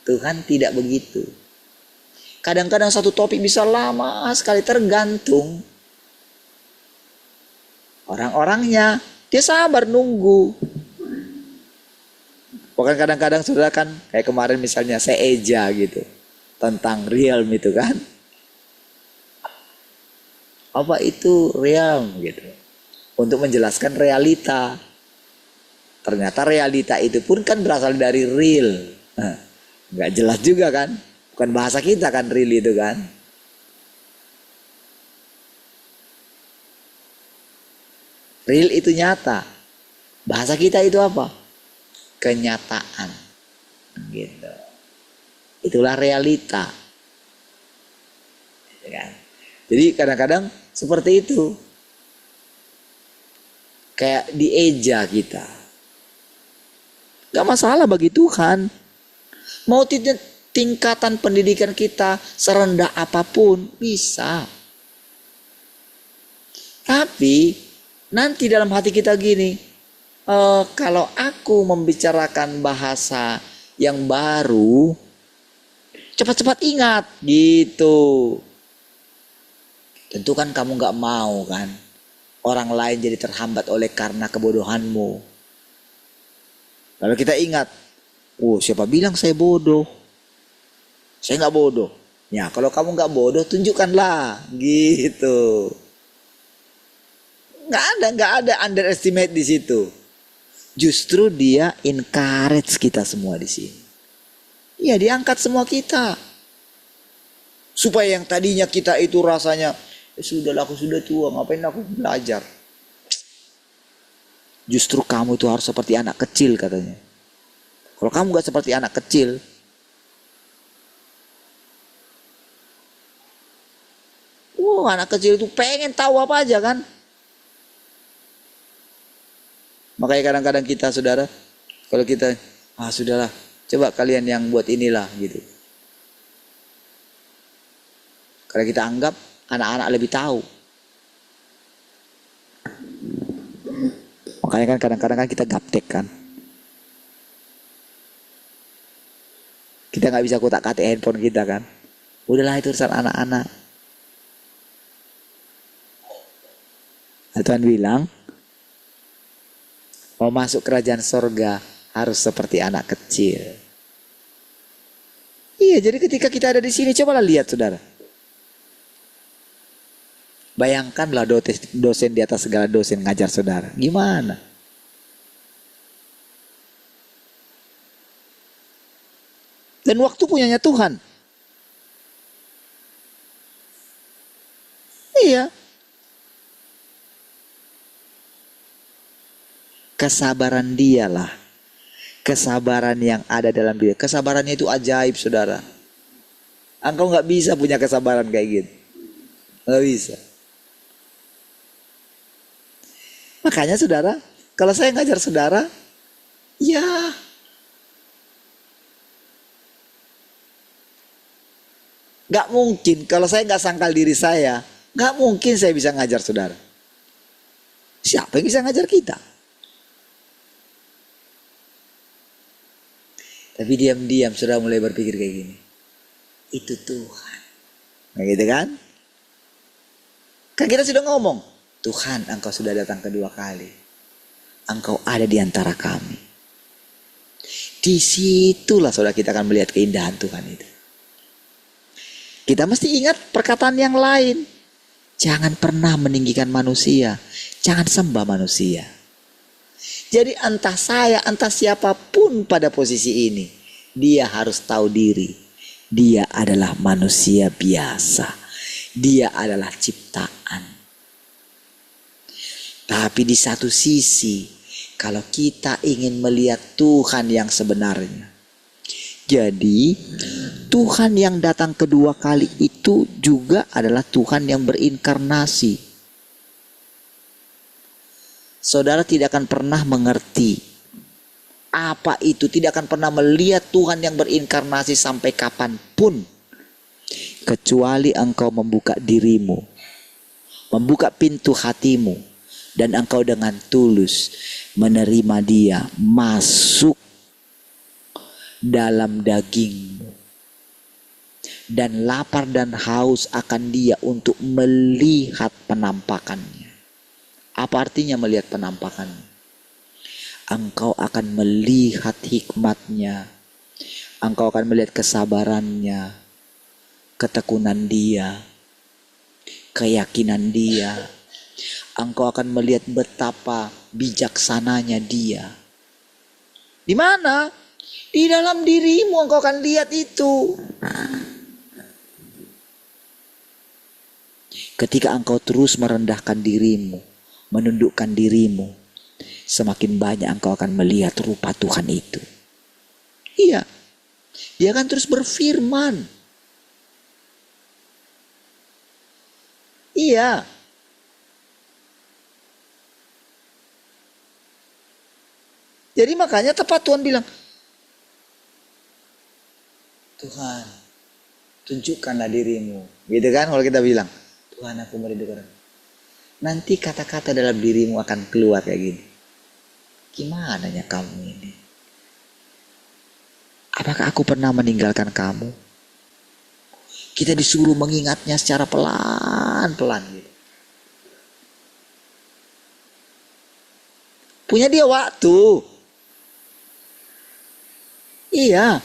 Tuhan tidak begitu. Kadang-kadang satu topik bisa lama sekali, tergantung orang-orangnya. Dia sabar nunggu. Bahkan kadang-kadang saudara kan kayak kemarin misalnya saya eja gitu tentang realm itu kan. Apa itu realm gitu? Untuk menjelaskan realita. Ternyata realita itu pun kan berasal dari real. Nggak jelas juga kan. Bukan bahasa kita kan real itu kan. Real itu nyata. Bahasa kita itu apa? Kenyataan. Gitu. Itulah realita. Jadi kadang-kadang seperti itu. Kayak dieja kita. Gak masalah bagi Tuhan. Mau tingkatan pendidikan kita serendah apapun bisa. Tapi nanti dalam hati kita gini, kalau aku membicarakan bahasa yang baru, cepat-cepat ingat gitu. Tentu kan kamu gak mau kan orang lain jadi terhambat oleh karena kebodohanmu. Lalu kita ingat, siapa bilang saya bodoh? Saya nggak bodoh. Ya kalau kamu nggak bodoh, tunjukkanlah, gitu. Nggak ada underestimate di situ. Justru dia encourage kita semua di sini. Iya, diangkat semua kita. Supaya yang tadinya kita itu rasanya, sudahlah aku sudah tua, ngapain aku belajar? Justru kamu itu harus seperti anak kecil katanya. Kalau kamu gak seperti anak kecil, Anak kecil itu pengen tahu apa aja kan. Makanya kadang-kadang kita saudara, kalau kita, sudahlah, coba kalian yang buat inilah gitu. Karena kita anggap anak-anak lebih tahu. Makanya kan kadang-kadang kan kita gaptek kan. Kita nggak bisa kotak-katik handphone kita kan. Udahlah itu urusan anak-anak. Tuhan bilang, mau masuk kerajaan sorga harus seperti anak kecil. Iya, jadi ketika kita ada di sini, cobalah lihat saudara. Bayangkanlah dosen di atas segala dosen ngajar saudara. Gimana? Dan waktu punyanya Tuhan. Iya. Kesabaran dialah. Kesabaran yang ada dalam dia. Kesabarannya itu ajaib saudara. Engkau gak bisa punya kesabaran kayak gitu. Gak bisa. Makanya saudara, kalau saya ngajar saudara, ya gak mungkin. Kalau saya gak sangkal diri saya, gak mungkin saya bisa ngajar saudara. Siapa yang bisa ngajar kita? Tapi diam-diam saudara mulai berpikir kayak gini. Itu Tuhan. Nah gitu kan? Kan kita sudah ngomong, Tuhan engkau sudah datang kedua kali. Engkau ada di antara kami. Disitulah saudara kita akan melihat keindahan Tuhan itu. Kita mesti ingat perkataan yang lain. Jangan pernah meninggikan manusia. Jangan sembah manusia. Jadi entah saya, entah siapapun pada posisi ini, dia harus tahu diri. Dia adalah manusia biasa. Dia adalah ciptaan. Tapi di satu sisi, kalau kita ingin melihat Tuhan yang sebenarnya. Jadi, Tuhan yang datang kedua kali itu juga adalah Tuhan yang berinkarnasi. Saudara tidak akan pernah mengerti apa itu, tidak akan pernah melihat Tuhan yang berinkarnasi sampai kapanpun, kecuali engkau membuka dirimu, membuka pintu hatimu, dan engkau dengan tulus menerima dia masuk dalam dagingmu, dan lapar dan haus akan dia untuk melihat penampakannya. Apa artinya melihat penampakannya? Engkau akan melihat hikmatnya. Engkau akan melihat kesabarannya, ketekunan dia, keyakinan dia. Engkau akan melihat betapa bijaksananya dia. Di mana? Di dalam dirimu engkau akan lihat itu. Ketika engkau terus merendahkan dirimu, menundukkan dirimu, semakin banyak engkau akan melihat rupa Tuhan itu. Iya, dia akan terus berfirman. Iya. Jadi makanya tepat Tuhan bilang, Tuhan, tunjukkanlah dirimu. Gitu kan kalau kita bilang, Tuhan aku merindukan. Nanti kata-kata dalam dirimu akan keluar kayak gini. Gimana ya kamu ini? Apakah aku pernah meninggalkan kamu? Kita disuruh mengingatnya secara pelan-pelan gitu. Punya dia waktu. Iya.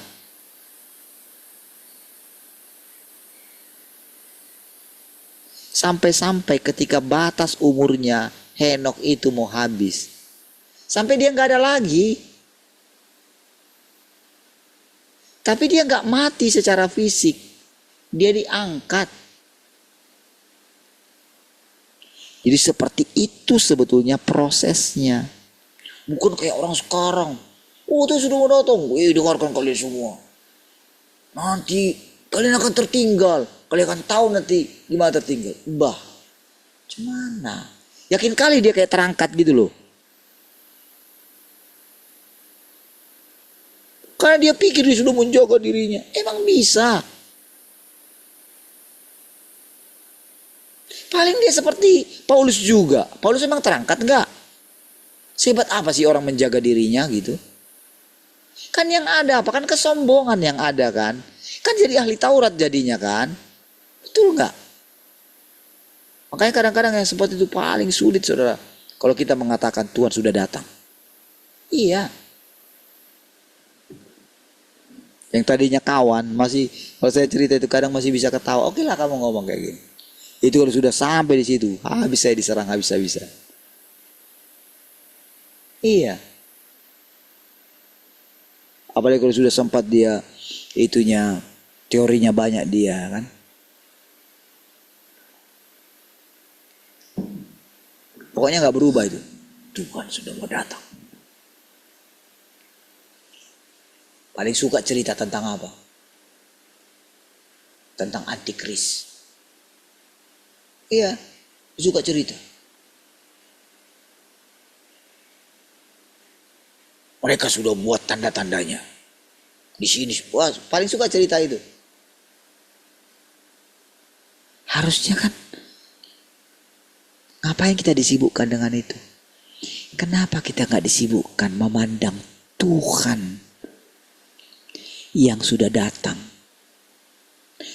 Sampai-sampai ketika batas umurnya Henokh itu mau habis. Sampai dia gak ada lagi. Tapi dia gak mati secara fisik. Dia diangkat. Jadi seperti itu sebetulnya prosesnya. Bukan kayak orang sekarang. Oh itu sudah mau datang. Dengarkan kalian semua. Nanti kalian akan tertinggal. Kalian akan tahu nanti gimana tertinggal. Bah, gimana? Yakin kali dia kayak terangkat gitu loh. Karena dia pikir dia sudah menjaga dirinya. Emang bisa. Paling dia seperti Paulus juga. Paulus emang terangkat enggak? Sehebat apa sih orang menjaga dirinya gitu? Kan yang ada apa? Kan kesombongan yang ada kan? Kan jadi ahli Taurat jadinya kan? Betul enggak? Makanya kadang-kadang yang seperti itu paling sulit saudara. Kalau kita mengatakan Tuhan sudah datang. Iya. Yang tadinya kawan masih, kalau saya cerita itu kadang masih bisa ketawa. Oke lah kamu ngomong kayak gini. Itu kalau sudah sampai di situ, habis saya diserang habis-habisan. Iya. Apalagi kalau sudah sempat dia itunya teorinya banyak dia kan. Pokoknya nggak berubah itu. Tuhan sudah mau datang. Paling suka cerita tentang apa? Tentang antikris. Iya, suka cerita. Mereka sudah buat tanda-tandanya. Di sini, wah, paling suka cerita itu. Harusnya kan, ngapain kita disibukkan dengan itu? Kenapa kita nggak disibukkan memandang Tuhan yang sudah datang?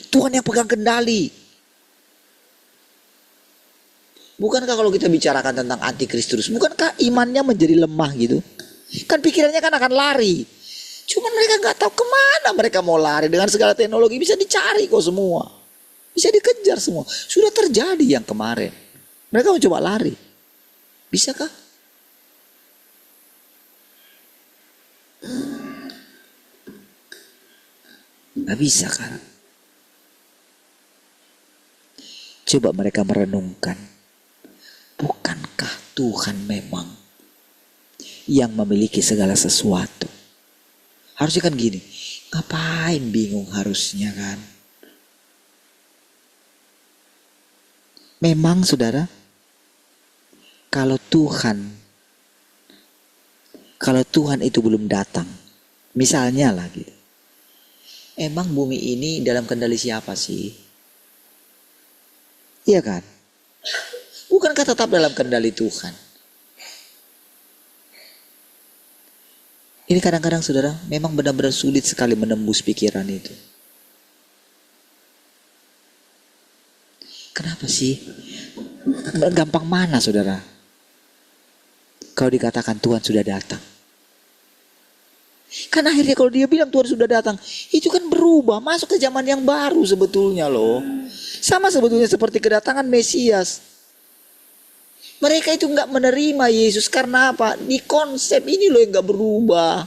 Tuhan yang pegang kendali. Bukankah kalau kita bicarakan tentang antikristus, bukankah imannya menjadi lemah gitu? Kan pikirannya kan akan lari. Cuman mereka nggak tahu kemana mereka mau lari. Dengan segala teknologi bisa dicari kok semua. Bisa dikejar semua. Sudah terjadi yang kemarin. Mereka mau coba lari. Bisakah? Nggak bisa kan? Coba mereka merenungkan. Bukankah Tuhan memang yang memiliki segala sesuatu? Harusnya kan gini. Ngapain bingung harusnya kan? Memang saudara, kalau Tuhan itu belum datang, misalnya lah gitu. Emang bumi ini dalam kendali siapa sih? Iya kan? Bukankah tetap dalam kendali Tuhan? Ini kadang-kadang saudara, memang benar-benar sulit sekali menembus pikiran itu. Kenapa sih? Gampang mana saudara? Kalau dikatakan Tuhan sudah datang. Kan akhirnya kalau dia bilang Tuhan sudah datang, itu kan berubah, masuk ke zaman yang baru sebetulnya loh. Sama sebetulnya seperti kedatangan Mesias. Mereka itu nggak menerima Yesus karena apa? Di konsep ini loh yang nggak berubah.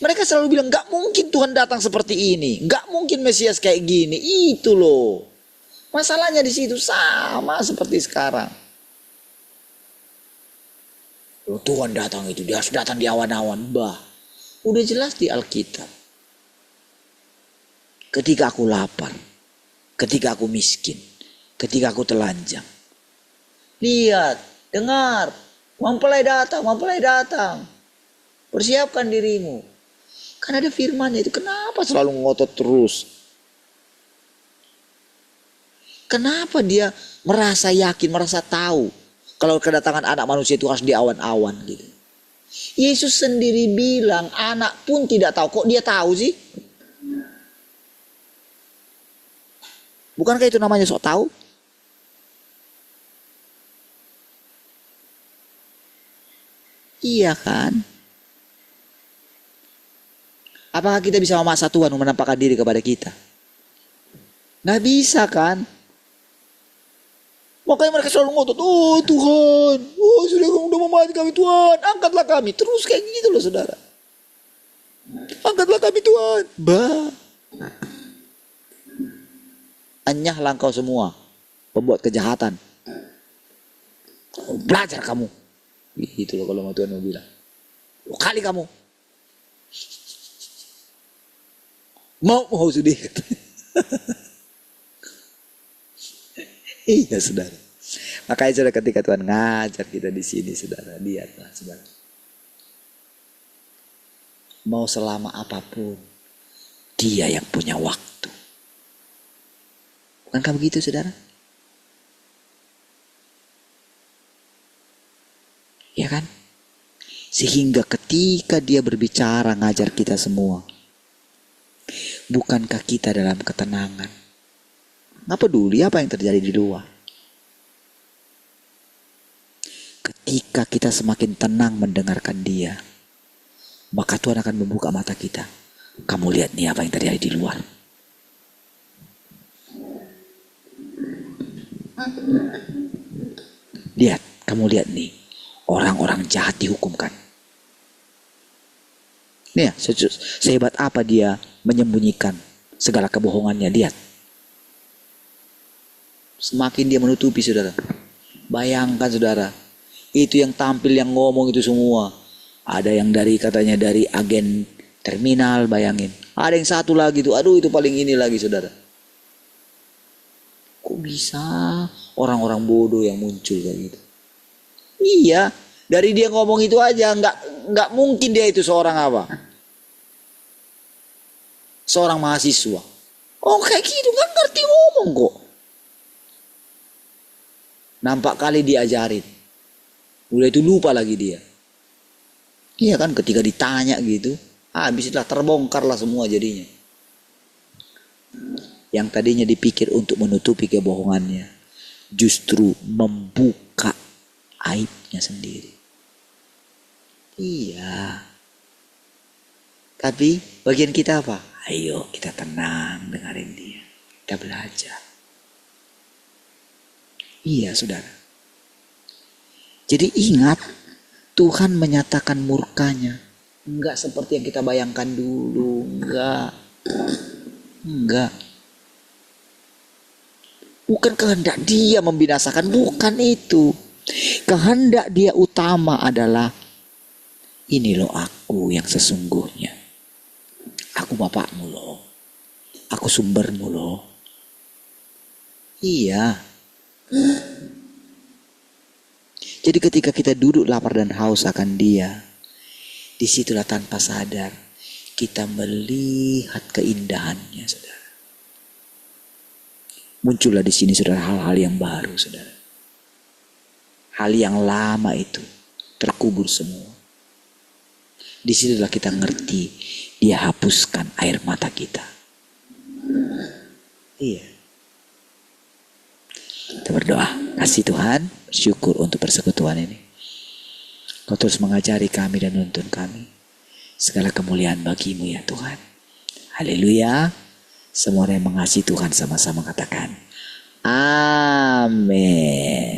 Mereka selalu bilang nggak mungkin Tuhan datang seperti ini, nggak mungkin Mesias kayak gini. Itu loh. Masalahnya di situ sama seperti sekarang. Loh, Tuhan datang itu, dia harus datang di awan-awan. Bah, udah jelas di Alkitab. Ketika aku lapar, ketika aku miskin, ketika aku telanjang. Lihat, dengar, mempelai datang. Persiapkan dirimu. Kan ada firman-Nya itu, kenapa selalu ngotot terus? Kenapa dia merasa yakin, merasa tahu kalau kedatangan anak manusia itu harus di awan-awan gitu. Yesus sendiri bilang anak pun tidak tahu. Kok dia tahu sih? Bukankah itu namanya sok tahu? Iya kan? Apakah kita bisa memaksa Tuhan menampakkan diri kepada kita? Nggak bisa kan? Makanya mereka selalu ngotot, oh Tuhan, oh sudah kamu udah memati kami Tuhan, angkatlah kami. Terus kayak gitu loh saudara. Angkatlah kami Tuhan. Bah. Anyahlah engkau semua pembuat kejahatan. Belajar kamu. Gitu loh kalau Tuhan mau bilang. Kali kamu. Mau sudah. Iya saudara. Makanya saudara ketika Tuhan ngajar kita di sini saudara, lihatlah saudara. Mau selama apapun, Dia yang punya waktu. Bukankah begitu saudara? Ya kan? Sehingga ketika Dia berbicara ngajar kita semua, bukankah kita dalam ketenangan? Nggak peduli apa yang terjadi di luar. Ketika kita semakin tenang mendengarkan Dia, maka Tuhan akan membuka mata kita. Kamu lihat nih apa yang terjadi di luar. Lihat, kamu lihat nih. Orang-orang jahat dihukumkan. Nih ya, sehebat apa dia menyembunyikan segala kebohongannya. Lihat. Semakin dia menutupi saudara. Bayangkan saudara. Itu yang tampil, yang ngomong itu semua. Ada yang katanya dari agen terminal, bayangin. Ada yang satu lagi tuh, aduh itu paling ini lagi saudara. Kok bisa orang-orang bodoh yang muncul kayak gitu? Iya, dari dia ngomong itu aja nggak mungkin dia itu seorang apa? Seorang mahasiswa. Oh kayak gitu nggak ngerti ngomong kok. Nampak kali diajarin. Udah itu lupa lagi dia. Iya kan ketika ditanya gitu, habislah terbongkarlah semua jadinya. Yang tadinya dipikir untuk menutupi kebohongannya, justru membuka aibnya sendiri. Iya. Tapi bagian kita apa? Ayo kita tenang dengerin dia. Kita belajar. Iya saudara. Jadi ingat, Tuhan menyatakan murkanya. Enggak seperti yang kita bayangkan dulu. Enggak. Bukan kehendak Dia membinasakan. Bukan itu. Kehendak Dia utama adalah, ini loh aku yang sesungguhnya. Aku bapakmu loh. Aku sumbermu loh. Iya. Jadi ketika kita duduk lapar dan haus akan Dia, disitulah tanpa sadar kita melihat keindahannya, saudara. Muncullah di sini saudara hal-hal yang baru, saudara. Hal yang lama itu terkubur semua. Disitulah kita ngerti Dia hapuskan air mata kita. Iya. Kita berdoa, kasih Tuhan, bersyukur untuk persekutuan ini. Kau terus mengajari kami dan nuntun kami. Segala kemuliaan bagi-Mu ya Tuhan. Haleluya. Semua yang mengasihi Tuhan sama-sama katakan, amin.